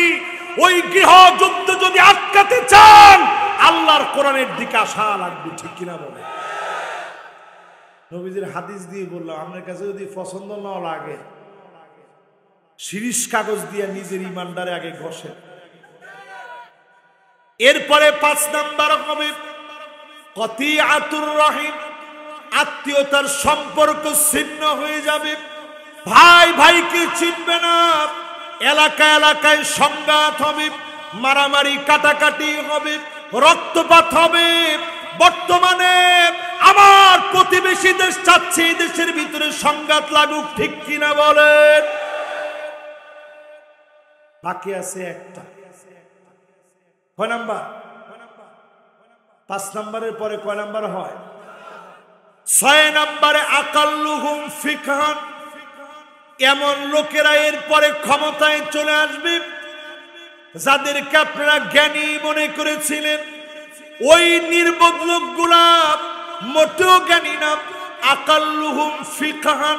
ওই গৃহযুদ্ধ যদি আটকাতে চান, আল্লাহর কোরআনের দিকে আসা লাগবে, ঠিক কিনা বলে? নবীজির হাদিস দিয়ে বললাম, আপনার কাছে যদি পছন্দ না লাগে, শিরিষ কাগজ দিয়ে নিজের ইমানদারে আগে ঘষে। এরপরে 5 নাম্বার হবে কতিআতুর রহিম, আত্মীয়তার সম্পর্ক ছিন্ন হয়ে যাবে। ভাই ভাইকে চিনবে না, এলাকায় এলাকায় সংঘাত হবে, মারামারি কাটাকাটি হবে, রক্তপাত হবে। বর্তমানে আমার প্রতিবেশী দেশ চাচ্ছে এই দেশের ভিতরে সংঘাত লাগুক, ঠিক কিনা বলেন? বাকি আছে একটা, কয় নাম্বার? 5 নাম্বারের পরে কয় নাম্বার হয়? 6 নাম্বারে আকাল্লুহুম ফিকহান। এমন লোকেরা এরপরে ক্ষমতায় চলে আসবে যাদেরকে আপনারা জ্ঞানী মনে করেছিলেন, ওই নির্বোধ লোকগুলা মোটেও জ্ঞানী না। আকাল্লুহুম ফিকহান,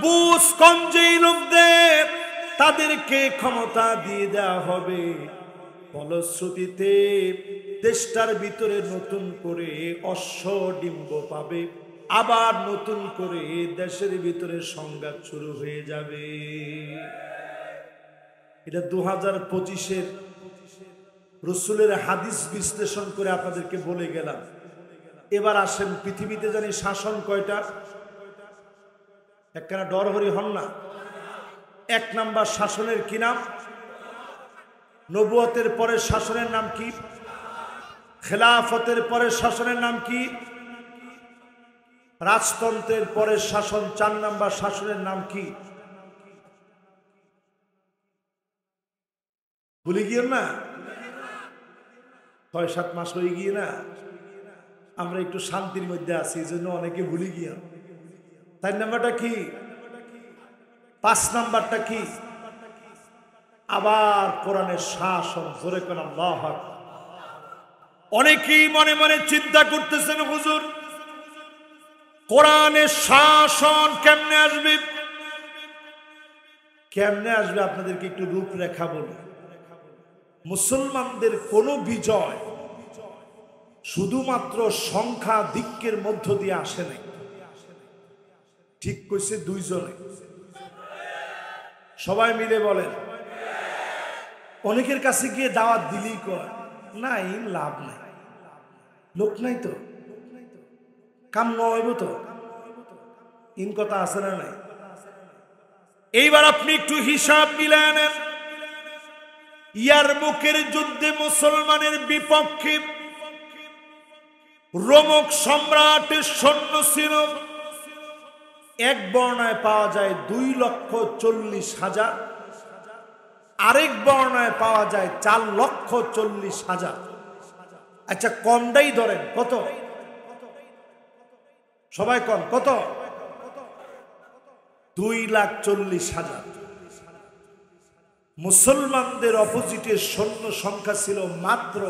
বুঝ কম যেই লোকদের, তাদেরকে ক্ষমতা দিয়ে দেওয়া হবে। ফলশ্রুতিতে দেশটার ভিতরে নতুন করে অশ্বডিম্ব পাবে, আবার নতুন করে দেশের ভিতরে সংঘাত শুরু হয়ে যাবে। এটা 2025-এর রসুলের হাদিস বিশ্লেষণ করে আপনাদেরকে বলে গেলাম। এবার আসেন, পৃথিবীতে জানি শাসন কয়টা? একখানা ডরহরি হন না। 1 নাম্বার শাসনের কি নাম? নবুয়তের পরের শাসনের নাম কি? খেলাফতের পরের শাসনের নাম কি? রাজতন্ত্রের পরের শাসন 4 নাম্বার শাসনের নাম কি? ভুলে গিয়ে না, 6-7 মাস হয়ে গিয়ে না, আমরা একটু শান্তির মধ্যে আছি, এই জন্য অনেকে ভুলে গিয়ে। 4 নাম্বারটা কি? 5 নাম্বারটা কি? আবার কোরআনের শাসন। জোরে কোন আল্লাহু আকবার। অনেকেই মনে মনে চিন্তা করতেছেন, হুজুর কোরআনের শাসন কেমনে আসবে? কেমনে আসবে আপনাদেরকে একটু রূপরেখা বলি। মুসলমানদের কোন বিজয় শুধুমাত্র সংখ্যাধিক্যের মধ্য দিয়ে আসে নাই। ঠিক কইছে 2 জনে, সবাই মিলে বলেন। অনেকের কাছে গিয়ে দাওয়াত দিলেই কয় নাই, লাভ নাই, লোক নাই তো, কাম নইব তো, ইন কথা আছে না নাই? এইবার আপনি একটু হিসাব মিলায় নেন। ইয়ারমুকের যুদ্ধে মুসলমানের বিপক্ষে রোমক সম্রাটের সৈন্য ছিল, এক বর্ণায় পাওয়া যায় 2,40,000, আরেক বর্ণায় পাওয়া যায় 4,40,000। আচ্ছা কমটাই ধরেন, কত? সবাই কম, কত? 2,40,000। মুসলমানদের অপোজিটের সৈন্য সংখ্যা ছিল মাত্র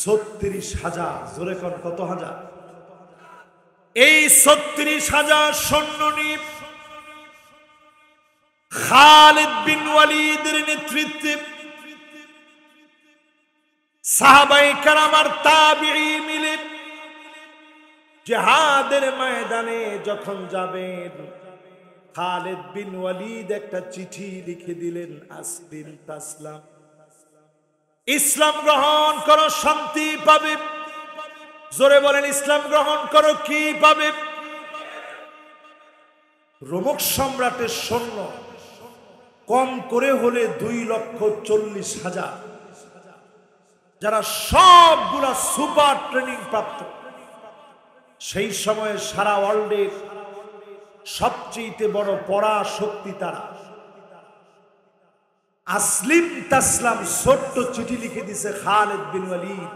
36,000। জোরে কোন কত হাজার? এই 36,000 সৈন্য নিয়ে খালিদ বিন ওয়ালিদের নেতৃত্বে সাহাবায়ে কেরাম আর তাবিঈ মিলে জিহাদের ময়দানে যখন যাবেন, খালিদ বিন ওয়ালিদ একটা চিঠি লিখে দিলেন, আসলিম তাসলাম, ইসলাম গ্রহণ করো শান্তি পাবে। জোরে বলেন, ইসলাম গ্রহণ করো কি পাবে? রোমক সম্রাটের সৈন্য কম করে হলে 2,40,000, যারা সবগুলা সুপার ট্রেনিং প্রাপ্ত। সেই সময়ে সারা ওয়ার্ল্ডের সবচেয়ে বড় পড়া শক্তি তারা। আসলিম তাসলাম ছোট্ট চিঠি লিখে দিছে খালিদ বিন ওয়ালিদ।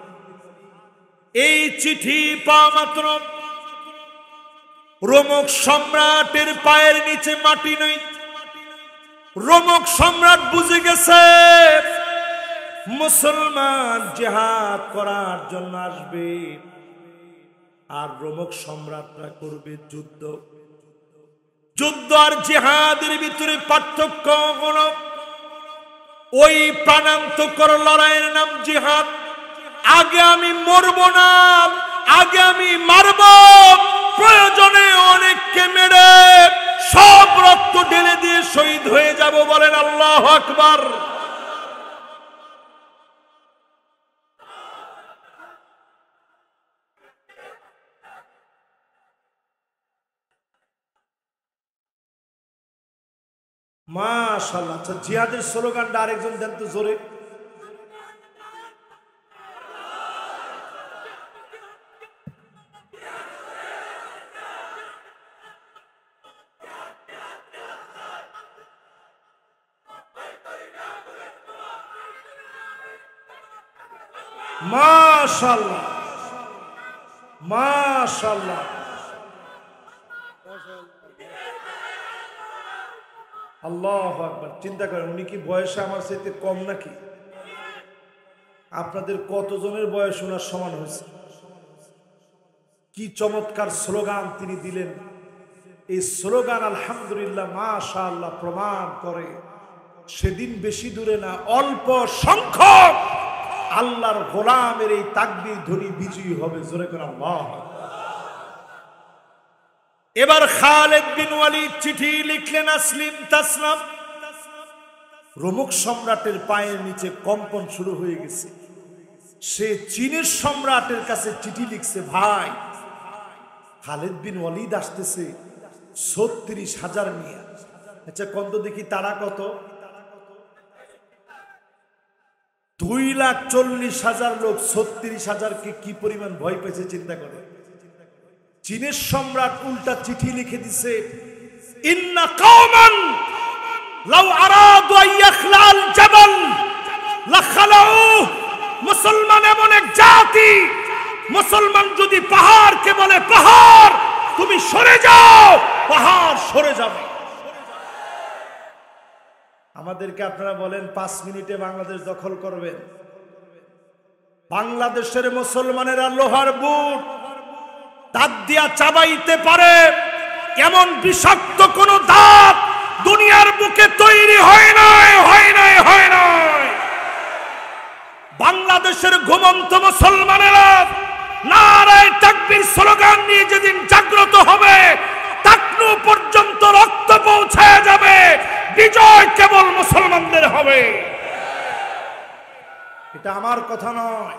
এই চিঠি পাওয়া মাত্র রোমক সম্রাটের পায়ের নিচে মাটি নেই। রোমক সম্রাট বুঝে গেছে মুসলমান জিহাদ করার জন্য আসবে, আর রোমক সম্রাটরা করবে যুদ্ধ। যুদ্ধ আর জিহাদের ভিতরে পার্থক্য হলো, ওই প্রাণান্তকর লড়াইয়ের নাম জিহাদ। আগে আমি মরবো না, আগে আমি মারব, প্রয়োজনে অনেককে মেরে সব রক্ত ঢেলে দিয়ে শহীদ হয়ে যাব। বলেন আল্লাহু আকবার। মাশাআল্লাহ। আচ্ছা, জিহাদের স্লোগানটা আরেকজন দেন তো জোরে। মাশাআল্লাহ মাশাআল্লাহ। আল্লাহু আকবার। চিন্তা করেন, উনি কি বয়সে আমার চাইতে কম নাকি? আপনাদের কতজনের বয়স ওনার সমান হয়েছে? কি চমৎকার স্লোগান তিনি দিলেন। এই স্লোগান আলহামদুলিল্লাহ মাশাআল্লাহ প্রমাণ করে সেদিন বেশি দূরে না, অল্প সংখ্যক আল্লাহর গোলামের এই তাকবীর ধ্বনি বিজয়ী হবে। জোরে করে আল্লাহ। এবার খালিদ বিন ওয়ালিদ চিঠি লিখলেন আসলিম তাসলাম। রোমক সম্রাটের পায়ের নিচে কম্পন শুরু হয়ে গেছে। সে চীনের সম্রাটের কাছে চিঠি লিখছে, ভাই খালিদ বিন ওয়ালিদ আসতেছে ৩৬,০০০ নিয়ে। আচ্ছা কত দেখি তারা কত? ২,৪০,০০০ লোক ৩৬,০০০কে কি পরিমাণ ভয় পেয়েছে চিন্তা করে। চীনের সম্রাট উল্টা চিঠি লিখে দিছে, ইন্না কওমান লাউ আরাদু আইয়াখলাল জাবাল লাখালাউ। মুসলমান এমন এক জাতি, মুসলমান যদি পাহাড়কে বলে পাহাড় তুমি সরে যাও, পাহাড় সরে যাবে। আমাদেরকে আপনারা বলেন ৫ মিনিটে বাংলাদেশ দখল করবেন। বাংলাদেশের মুসলমানেরা লোহার বুট দাঁত দিয়া চাবাইতে পারে এমন বিষাক্ত কোন দাঁত দুনিয়ার বুকে তৈরি হয় নাই, হয় নাই, হয় নাই। বাংলাদেশের ঘুমন্ত মুসলমানেরা নারায়ে তাকবীর স্লোগান নিয়ে যেদিন জাগ্রত হবে, টাকনু পর্যন্ত রক্ত পৌঁছায় যাবে। বিজয় কেবল মুসলমানদের হবে। এটা আমার কথা নয়,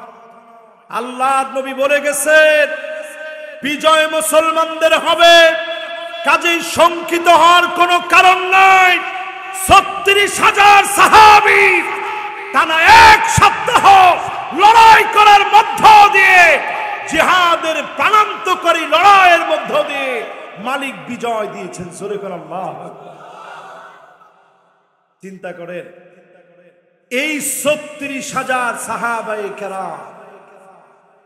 আল্লাহর নবী বলে গেছেন বিজয় মুসলমানদের হবে। কাজেই শঙ্কিত হওয়ার কোনো কারণ নাই। ৩৬,০০০ সাহাবী টানা এক সপ্তাহ লড়াই করার মধ্য দিয়ে, জিহাদের প্রাণান্তকারী লড়াইয়ের মধ্য দিয়ে মালিক বিজয় দিয়েছেন। জোরে করে আল্লাহু আকবার। চিন্তা করেন, এই ৩৬,০০০ সাহাবায়ে কেরাম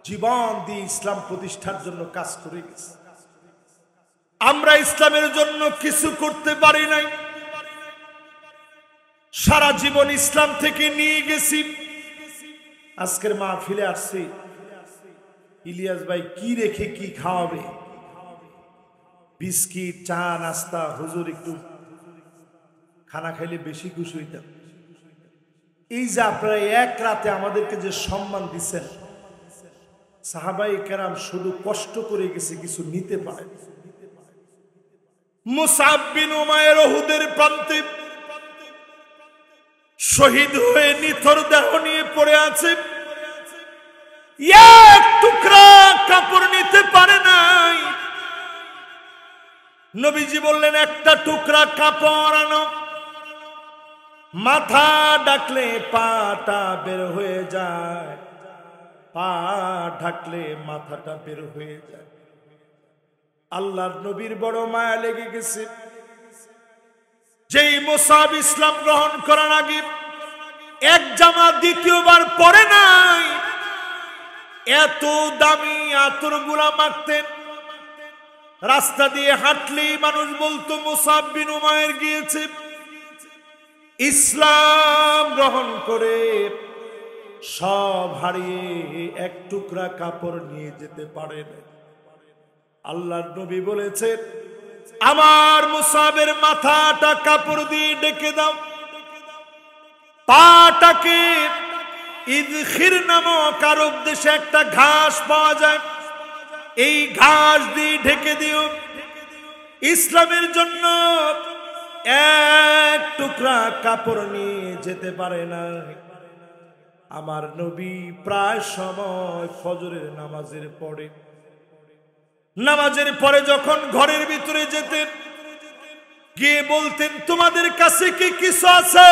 জীবন দিয়ে ইসলাম প্রতিষ্ঠার জন্য কাজ করে গেছে। আমরা ইসলামের জন্য কিছু করতে পারি নাই। সারা জীবন ইসলাম থেকে নিয়ে গেছি। আজকের মাহফিলে আসছি, ইলিয়াস ভাই কি রেখে কি খাওয়াবে? বিস্কিট, চা, নাস্তা। হুজুর একটু খানা খাইলে বেশি খুশি হইতাম। এই যে আপনারা এক রাতে আমাদেরকে যে সম্মান দিচ্ছেন, সাহাবায়ে কেরাম শুধু কষ্ট করে গেছে, কিছু নিতে পারে। মুসআব বিন উমাইর উহুদের প্রান্তে শহীদ হয়ে নিথর দেহ নিয়ে পড়ে আছে। এক টুকরা কাপড় নিতে পারে নাই। নবীজি বললেন, একটা টুকরা কাপড় আনো। মাথা ডাকলে পাটা বের হয়ে যায়, পা ঢাকলে মাথাটা বের হয়ে যায়। আল্লাহর নবীর বড় মায়া লেগে গেছে। যেই মুসাব ইসলাম গ্রহণ করার আগে এক জামা দ্বিতীয়বার পরে নাই, এত দামি আতরগুলা মাখতেন। রাস্তা দিয়ে হাঁটলেই মানুষ বলতো মুসাব বিন উমাইর গিয়েছে। ইসলাম গ্রহণ করে সব হারিয়ে এক টুকরা কাপড় নিয়ে যেতে পারে না। আল্লাহর নবী বলেছেন, আমার মুসাবের মাথাটা কাপড় দিয়ে ঢেকে দাও, পাটাকে ইদখির নামক আরব দেশে একটা ঘাস পাওয়া যায়, এই ঘাস দিয়ে ঢেকে দিও। ইসলামের জন্য এক টুকরা কাপড় নিয়ে যেতে পারে না। আমার নবী প্রায় সময় ফজরের নামাজের পরে, নামাজের পরে যখন ঘরের ভিতরে যেতেন, গিয়ে বলতেন তোমাদের কাছে কি কিছু আছে?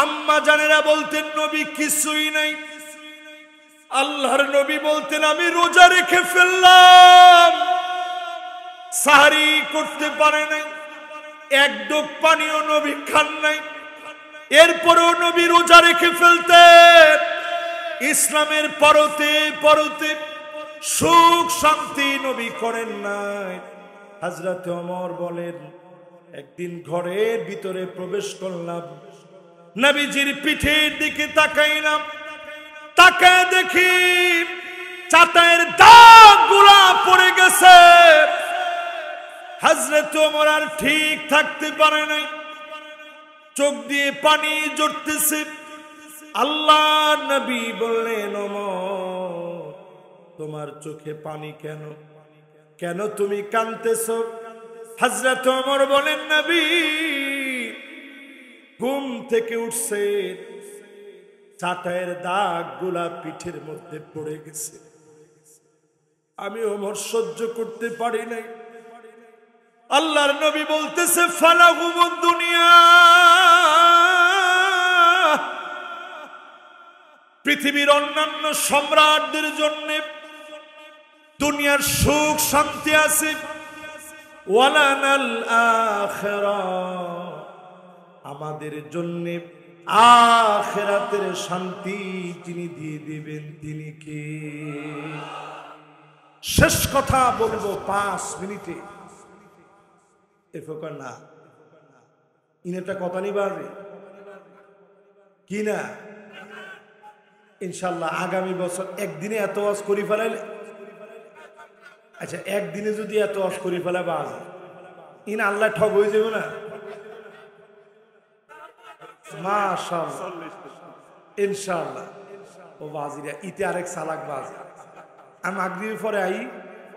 আম্মা জানেরা বলতেন নবী কিছুই নাই। আল্লাহর নবী বলতেন আমি রোজা রেখে ফেললাম, সাহারি করতে পারে নাই, এক ডোক পানিও নবী খান নাই, এরপরেও নবী রোজা রেখে ফেলতেন। ইসলামের পরতে পরতে সুখ শান্তি নবী করেন নাই। হযরত ওমর বলেন একদিন ঘরের ভিতরে প্রবেশ করলাম, নবীজির পিঠের দিকে তাকাইলাম, তাকায় দেখি চাটাইয়ের দাগগুলা পড়ে গেছে। হযরত ওমর আর ঠিক থাকতে পারে নাই, চোখ দিয়ে পানি ঝরতেছে। আল্লাহ নবী বললেন ওমর তোমার চোখে পানি কেন? কেন তুমি কাঁদতেছো? হযরত ওমর বলেন নবী ঘুম থেকে উঠছে, চাটাইয়ের দাগগুলা পিঠের মধ্যে পড়ে গেছে। আমি ওমর সহ্য করতে পারি নাই। আল্লাহর নবী বলতেছে ফালাহুমুদ দুনিয়া, পৃথিবীর অন্যান্য সম্রাটদের জন্য দুনিয়ার সুখ শান্তি আছে, ওয়ালানাল আখিরাহ, আমাদের জন্য আখিরাতের শান্তি যিনি দিয়ে দিবেন তিনি কে? শেষ কথা বলবো 5 মিনিটে। এফোকা না ইনেটা কথা নি বাজে কি না? ইনশাল্লাহ আগামী বছর একদিনে এত ওয়াজ করি ফেলাইলে, আচ্ছা একদিনে যদি এত ওয়াজ করি ফেলা বাজ ইন আল্লাহ ঠগ হয়ে যাবে না? মাশাআল্লাহ ইনশাআল্লাহ। ও বাজিরা ইতে আরেক সালাক বাজ। আমি মাগরিবের পরে আই,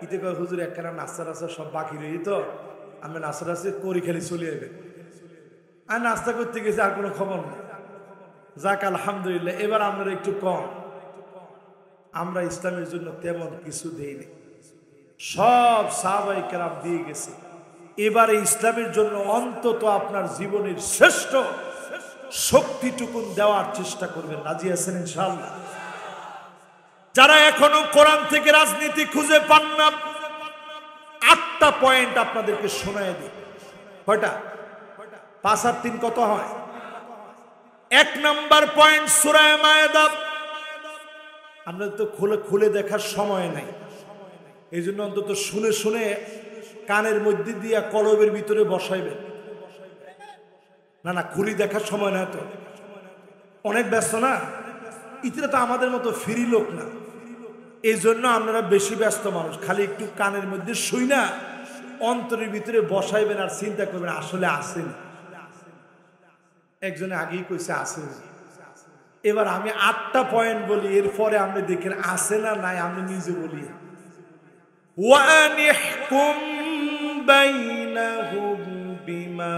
ইতে কয় হুজুর একখানা নাস্তা টাস্তা সব বাকি রই, তো আমি নাস্তা টাস্তা করি খেলে চলে যাবে। আর নাস্তা করতে গেছি আর কোনো খবর নেই। যাক আলহামদুলিল্লাহ, এবার আমরা একটু কম, আমরা ইসলামের জন্য তেমন কিছু দেইনি, সব সাহাবায়ে কেরাম দিয়ে গেছে। এবারে ইসলামের জন্য অন্তত আপনার জীবনের শ্রেষ্ঠ শক্তিটুকুন দেওয়ার চেষ্টা করবেন। রাজি আছেন ইনশাআল্লাহ? যারা এখনো কোরআন থেকে রাজনীতি খুঁজে পান না, 8টা পয়েন্ট আপনাদেরকে শোনায় দিই। কয়টা? 5 আর 3 কত হয়? 1 নাম্বার পয়েন্ট সূরা মায়েদা। আমরা তো খুলে খুলে দেখার সময় নাই, এই জন্য অন্তত শুনে শুনে কানের মধ্যে দিয়া কলবের ভিতরে বসাইবেন। না না খুলি দেখার সময় না, তো অনেক ব্যস্ত না, ইতরা তো আমাদের মতো ফ্রি লোক না, এই জন্য আপনারা বেশি ব্যস্ত মানুষ। খালি একটু কানের মধ্যে শুই না অন্তরের ভিতরে বসাইবেন আর চিন্তা করবেন আসলে আসেন। একজনে আগেই কইছে আসেন। এবার আমি 8টা পয়েন্ট বলি, এরপরে আপনি দেখেন আসে না নাই, আমি নিজে বলি। ওয়ানিহকুম বাইনাহুম বিমা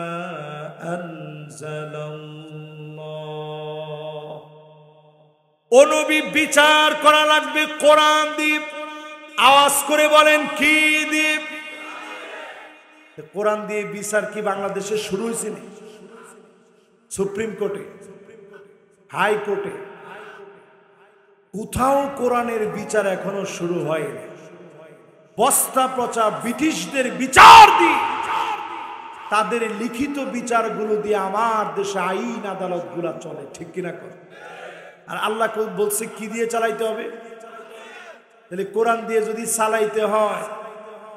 আনজালাল্লাহ, ও নবী বিচার করা লাগবে কোরআন দিয়ে। আওয়াজ করে বলেন কি দিয়ে? কোরআন দিয়ে বিচার কি বাংলাদেশে শুরু হয়েছে? সুপ্রিম কোর্টে, হাইকোর্টে, কোথাও কোরআনের বিচার এখনো শুরু হয়নি। বস্তা পচা ব্রিটিশদের বিচার দিয়ে, তাদের লিখিত বিচারগুলো দিয়ে আমার দেশে আইন আদালত গুলা চলে, ঠিক কিনা করে? আর আল্লাহ বলছে কি দিয়ে চালাইতে হবে? তাহলে কোরআন দিয়ে যদি চালাইতে হয়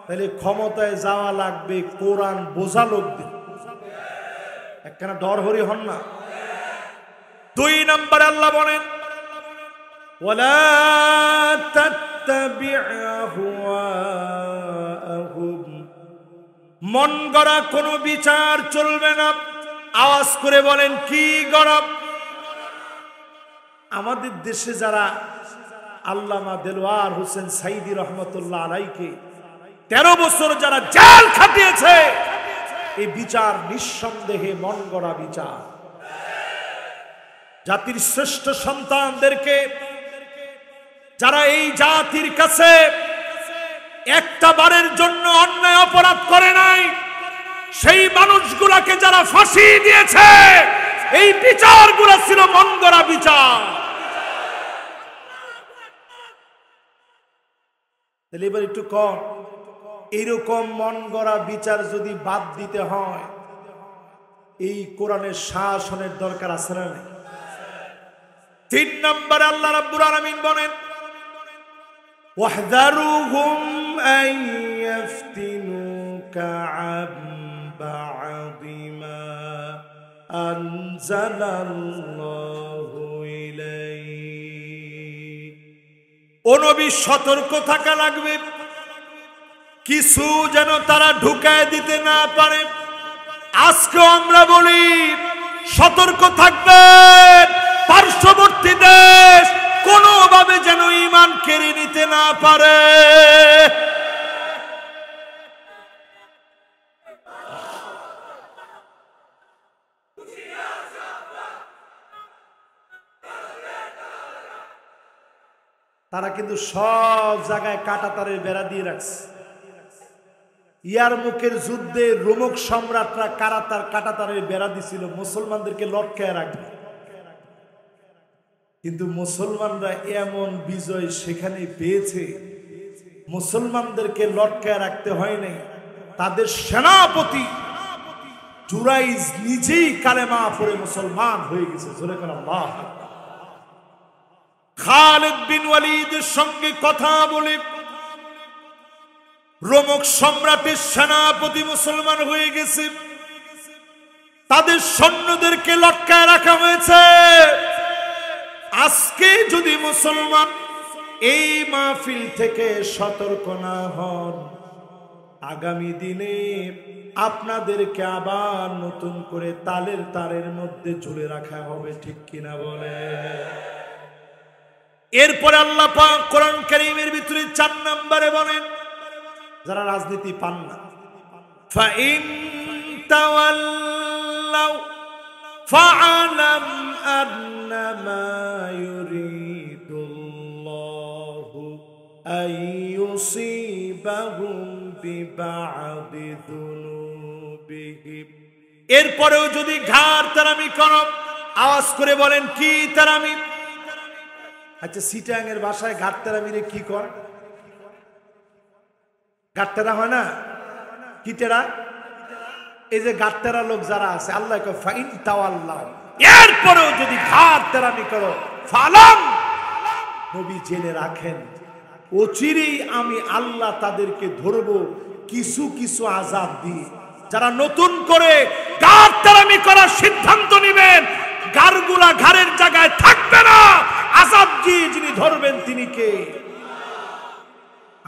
তাহলে ক্ষমতায় যাওয়া লাগবে কোরআন বোঝা লোকদের। একখানা ডর হরি হন না। 2 নম্বরে আল্লাহ বলেন ওয়ালা তাত্তাবি' আহওয়াআহুম, মন গড়া কোনো বিচার চলবে না। আওয়াজ করে বলেন কি গড়া? আমাদের দেশে যারা আল্লামা দেলওয়ার হোসেন সাইদি রহমতুল্লাহ আলাইকে 13 বছর যারা জেল খাটিয়েছে, এই বিচার নিঃসন্দেহে মন গড়া বিচার। জাতির শ্রেষ্ঠ সন্তানদেরকে যারা এই জাতির কাছে একটা বারের জন্য অন্যায় অপরাধ করে নাই, সেই মানুষগুলাকে যারা ফাঁসি দিয়েছে, এই বিচারগুলো ছিল মন গড়া বিচার। তাহলে এবার একটু কম, এইরকম মন গড়া বিচার যদি বাদ দিতে হয়, এই কোরআনের শাসনের দরকার আছে না? 3 নম্বরে আল্লাহ রাব্বুল আলামিন বলেন, ওয়াহযারুহুম আন ইফতিনুকা আন বা'দি মা আনজালাল্লাহু ইলাইক। ও নবী, সতর্ক থাকা লাগবে, কিছু যেন তারা ঢুকায় দিতে না পারে। আজকেও আমরা বলি, সতর্ক থাকবেন, পার্শ্ববর্তী দেশ কোনোভাবে যেন ঈমান কেড়ে নিতে না পারে। তারা কিন্তু সব জায়গায় কাঁটাতারের বেড়া দিয়ে রাখছে। ইয়ারমুকের যুদ্ধে রোমক সম্রাটরা কাঁটাতারের বেড়া দিছিল মুসলমানদেরকে লটকায় রাখবে, কিন্তু মুসলমানরা এমন বিজয় সেখানে পেয়েছে, মুসলমানদেরকে লটকায় রাখতে হয় নাই। তাদের সেনাপতি জুরাইজ নিজেই কালেমা পড়ে মুসলমান হয়ে গেছে। আল্লাহ। খালিদ বিন ওয়ালিদের সঙ্গে কথা বলে রোমক সম্রাটের সেনাপতি মুসলমান হয়ে গেছে, তাদের সৈন্যদেরকে লটকায় রাখা হয়েছে। আজকে যদি মুসলমান এই মাহফিল থেকে সতর্ক না হন, আগামী দিনে আপনাদেরকে আবার নতুন করে তালের তারের মধ্যে ঝুলে রাখা হবে, ঠিক কিনা বলে? এরপরে আল্লাহ পাক কোরআন কারীমের ভিতরে 4 নম্বরে বলেন, যারা রাজনীতি পান না, ফাইন তাওয়াল্লাউ ফাআলাম আন্নামা ইউরিদুল্লাহু আইয়ুসিবাহুম বিবা'দি যুনুবিহিম। এরপরেও যদি ঘাড় তারামি করো, আওয়াজ করে বলেন কি তারামি? আচ্ছা, সিটাং এর ভাষায় ঘাড় তারামিরে কি কয়? গাট্টারা হয় না, কিটেরা। এই যে গাট্টারা লোক যারা আছে, আল্লাহ কয় ফাইন তাওয়াল্লাহ, এরপরেও যদি ঘাড় তারামি করো, ফালাম, নবী জেনে রাখেন, অচিরেই আমি আল্লাহ তাদেরকে ধরবো কিছু কিছু আযাব দিয়ে। যারা নতুন করে ঘাড় তারামি করার সিদ্ধান্ত নেবেন, গাড়গুলা ঘাড়ের জায়গায় থাকবে না, আযাব দিয়ে যিনি ধরবেন তিনি কে?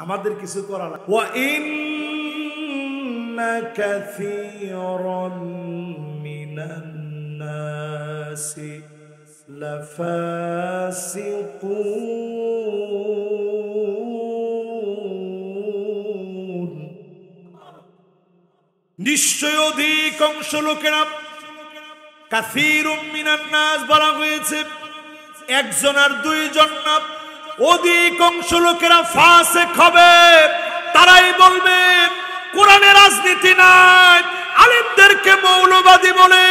আমাদের কিছু করা না। ওয়া ইন্না কাসীরাম মিনান নাসি লাফাসিকুন। নিশ্চয় অধিকাংশ লোকেরা, কাসীরুম মিনান নাস বলা হয়েছে, একজন আর দুইজন না, অধিকাংশ লোকেরা ফাসিক হবে। তারাই বলবে কোরআনে রাজনীতি নাই, আলেমদেরকে মৌলবাদী বলে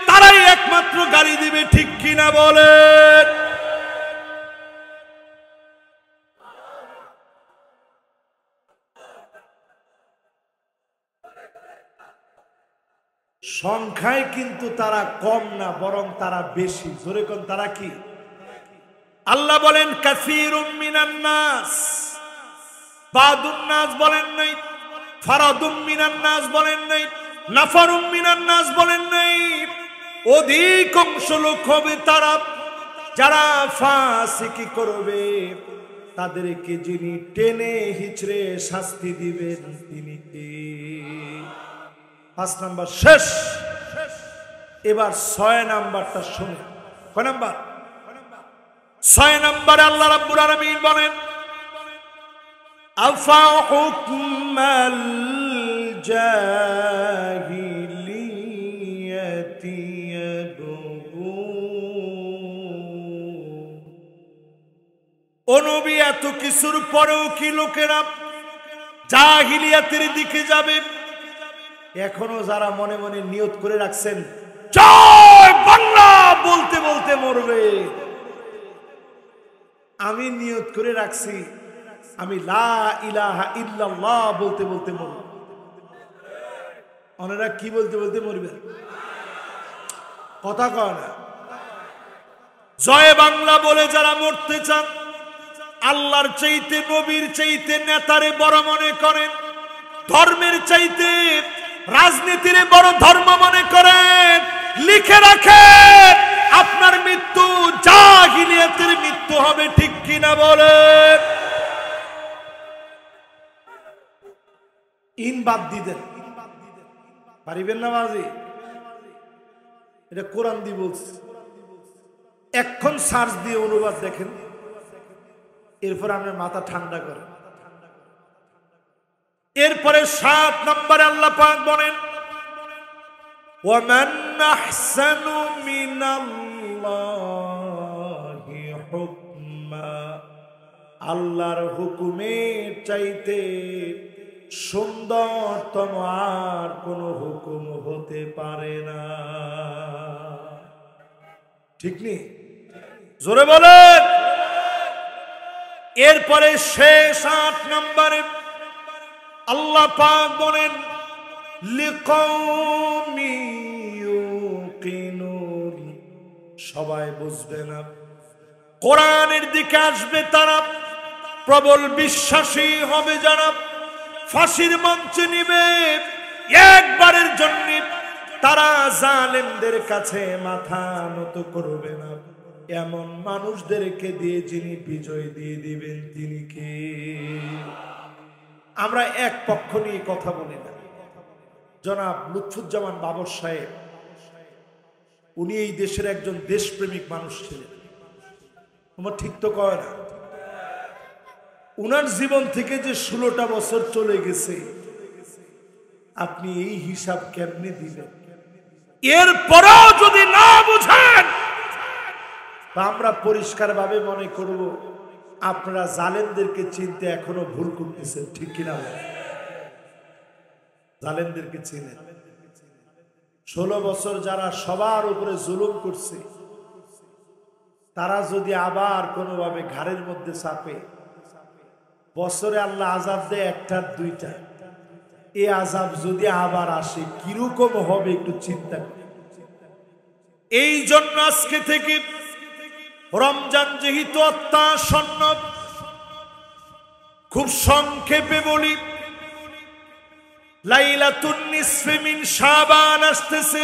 তারাই একমাত্র গালি দিবে, ঠিক কিনা বলেন? সংখ্যায় কিন্তু তারা কম না, বরং তারা বেশি। জোরে কোন তারা কি? আল্লাহ বলেন কাসীরুম মিনান নাস, বাদুন নাস বলেন নাই, ফারাদুম মিনান নাস বলেন নাই, নাফারুম মিনান নাস বলেন নাই। অধিকাংশ লোক হবে তারা যারা ফাসিকি করবে, তাদেরকে যিনি টেনে হিচড়ে শাস্তি দিবেন তিনি কে? 5 নাম্বার শেষ। এবার 6 নাম্বারটা শুনে। কয় নাম্বার? 6 নম্বরে আল্লাহ রাব্বুল আলামিন বলেন, আফা হুকমাল জাহিলিয়াতি ইয়াবগুন। ও নবী, এত কিছুর পরেও কি লোকেরা জাহিলিয়াতের দিকে যাবে? এখনো যারা মনে মনে নিয়ত করে রাখছেন জয় বাংলা বলতে বলতে মরবে, আমি নিয়ত করে রাখছি আমি লা ইলাহা ইল্লাল্লাহ বলতে বলতে মরব। ওনারা কি বলতে বলতে মরবে? কথা কয় না। জয় বাংলা বলে যারা মরতে চান, আল্লাহর চাইতে নবীর চাইতে নেতারে বড় মনে করেন, ধর্মের চাইতে রাজনীতির বড় ধর্ম মনে করেন, লিখে রাখেন আপনার মৃত্যু জাহিলিয়াতের মৃত্যু হবে। ঠিক কিনা বলেন? ইন বাদ দিতেন পারিবেন না বাজি? এটা কোরআন দিয়ে বলছে। এখন সার্চ দিয়ে অনুবাদ দেখেন, এরপর আপনার মাথা ঠান্ডা করে। এরপরে 7 নম্বরে আল্লাহ পাক বলেন ওয়ামান আহসানু মিনাল্লাহি হুকমা, আল্লাহর হুকুমের চাইতে সুন্দরতম আর কোন হুকুম হতে পারে না। ঠিক নেই? জোরে বলেন। এরপরে শেষ 8 নম্বরে আল্লাহ পাক বলেন লিকাউমি ইউকিনুন, সবাই বুঝবে না, কোরআনের দিকে আসবে তারা, প্রবল বিশ্বাসী হবে যারা, ফাঁসির মঞ্চে নিবে একবারের জন্য, তারা জালেমদের কাছে মাথা নত করবে না। এমন মানুষদেরকে দিয়ে যিনি বিজয় দিয়ে দিবেন তিনি কে? আমরা এক পক্ষ নিয়ে কথা বলি না। জনাব লুৎফুজ্জামান বাবর সাহেব, উনি এই দেশের একজন দেশপ্রেমিক মানুষ ছিলেন। তোমার ঠিক তো কয় না? উনার জীবন থেকে যে 16টা বছর চলে গেছে, আপনি এই হিসাব কেমনে দিবেন? এরপরেও যদি না বুঝেন, আমরা পরিষ্কার ভাবে মনে করব আপনারা জালেমদেরকে চিনতে এখনো ভুল করতেছেন। ঠিক কিনা? জালেমদেরকে চিনেন। 16 বছর যারা সবার উপরে জুলুম করছে, তারা যদি আবার কোনোভাবে ঘাড়ের মধ্যে চাপে, বছরে আল্লাহ আযাব দেয় 1টা 2টা, এই আযাব যদি আবার আসে কিরকম হবে একটু চিন্তা করুন। এই জন্য আজকে থেকে রমজান যেহেতু অত্যাসন্ন, খুব সংক্ষেপে বলি, লাইলাতুন নিসফি মিন শাবান আসতেছে।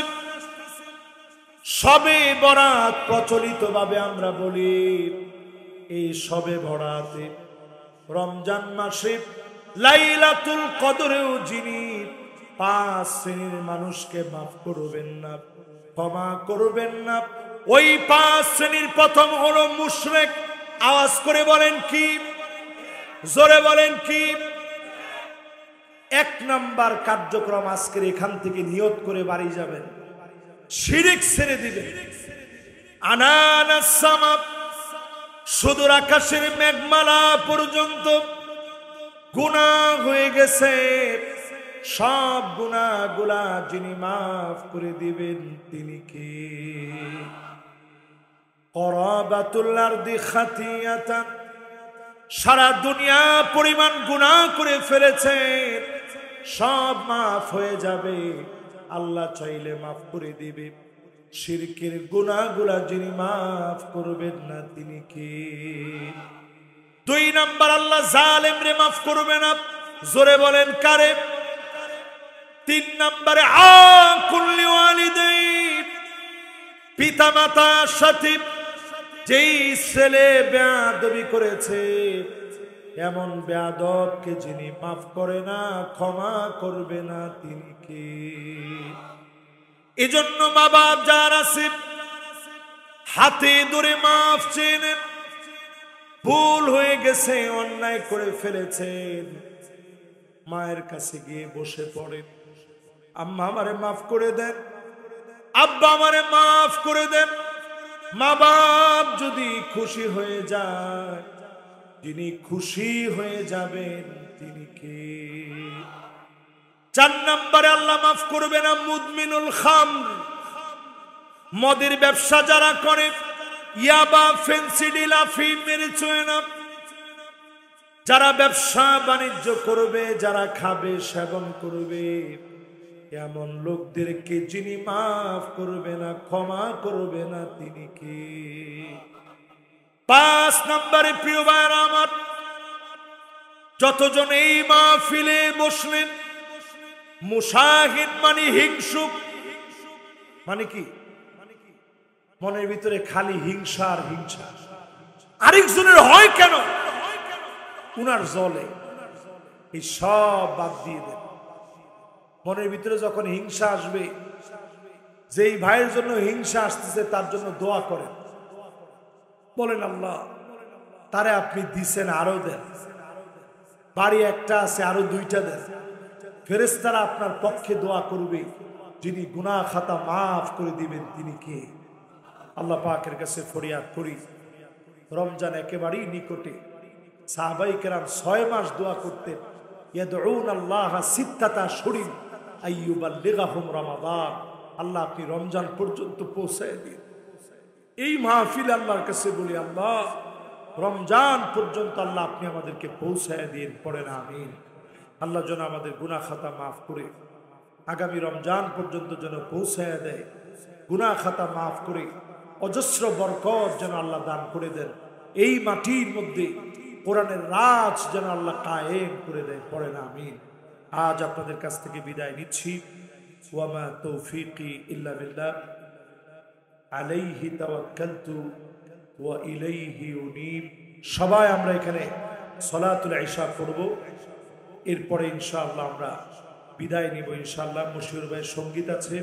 শবে বরাত প্রচলিত ভাবে আমরা বলি, এই শবে বরাতে রমজান মাসে লাইলাতুল কদরেও যিনি 5 শ্রেণীর মানুষকে মাফ করবেন না, ক্ষমা করবেন না, ওই 5 শ্রেণীর প্রথম হলো মুশরিক। আওয়াজ করে বলেন কি? জোরে বলেন কি? 1 নাম্বার কার্যক্রম আজকের এখান থেকে নিয়ত করে বাড়ি যাবেন, শিরিক ছেড়ে দিবেন। আনানাস সামা, সুদূর আকাশের মেঘমালা পর্যন্ত গুনাহ হয়ে গেছে, সব গুনাহগুলা যিনি মাফ করে দিবেন তিনি কে? করাবাতুল আরদি খাতিয়াতান, সারা দুনিয়া পরিমাণ গুনাহ করে ফেলেছে, সব মাফ হয়ে যাবে, আল্লাহ চাইলে মাফ করে দিবে। শিরকের গুনাহগুলা যিনি মাফ করবেন না তিনি কে? 2 নাম্বার, আল্লাহ জালেমরে মাফ করবে না। জোরে বলেন কারে? 3 নাম্বারে আকুল্লি ওয়ালিদাইন, পিতা মাতার সাথে যেই ছেলে বেয়াদবি করেছে, এমন বেয়াদবকে যিনি মাফ করে না, ক্ষমা করবে না তিনি কে? এজন্য মা বাপ যারা আছে হাতে ধরে মাফ চেয়ে নেন। ভুল হয়ে গেছে, অন্যায় করে ফেলেছেন, মায়ের কাছে গিয়ে বসে পড়েন, আম্মা আমারে মাফ করে দেন, আব্বা আমারে মাফ করে দেন। মা বাপ যদি খুশি হয়ে যায়, যিনি খুশি হয়ে যাবেন তিনি কে? 4 নম্বরে আল্লাহ মাফ করবে না মুদমিনুল খামর, মদের ব্যবসা যারা করে, ইয়াবা, ফেন্সিডিল, আফিম, মেরিজুয়ানা, যারা ব্যবসা বাণিজ্য করবে, যারা খাবে, সেবন করবে, এমন লোকদেরকে যিনি মাফ করবে না, ক্ষমা করবে না, তিনি কে? 5 নম্বরে প্রিয় ভাইরা আমার, যতজন এই মাহফিলে বসলেন, মুশাহিদ মানে হিংসুক, মানে কি? মনের ভিতরে খালি হিংসা আর হিংসা, আরেকজনের হয় কেন, উনার জলে, এই সব বাদ দিয়ে দেন। মনের ভিতরে যখন হিংসা আসবে, যেই ভাইয়ের জন্য হিংসা আসতেছে তার জন্য দোয়া করেন, বলেন আল্লাহ তারে আপনি দিছেন, আরো দেন, বাড়ি একটা আছে আরো 2টা দেন। ফেরেশতারা আপনার পক্ষে দোয়া করবে, যিনি গুনাহ খাতা মাফ করে দিবেন তিনি কে? আল্লাহ পাকের কাছে ফরিয়াদ করি, রমজান একেবারেই নিকটে, সাহাবায়ে কেরাম 6 মাস দোয়া করতেন, ইয়াদউন আল্লাহ সিত্তাতা শুরিন আইয়ুবাল্লিগাহুম রমাদান, আল্লাহ আপনি রমজান পর্যন্ত পৌঁছায় দিন। এই মাহফিল আল্লাহর কাছে বলি, আল্লাহ রমজান পর্যন্ত আল্লাহ আপনি আমাদেরকে পৌঁছায় দিন, পড়েন আমিন। আল্লাহ যেন আমাদের গুনাহ খাতা মাফ করে আগামী রমজান পর্যন্ত যেন পৌঁছায় দেয়, গুনাহ খাতা মাফ করে অজস্র বরকত যেন আল্লাহ দান করে দেন। এই মাটির মধ্যে কোরআনের রাজ যেন আল্লাহ কায়েম করে দেয়, পড়েন আমিন। আজ আপনাদের কাছ থেকে বিদায় নিচ্ছি। ওয়ামা তৌফিকি ইল্লা বিল্লাহ, আলাইহি তাওয়াক্কালতু ওয়া ইলাইহি উনীব। সবাই আমরা এখানে সলাতুল ইশা করব, এরপরে ইনশাআল্লাহ আমরা বিদায় নিব ইনশাআল্লাহ। মশিউর ভাই সঙ্গীত আছে।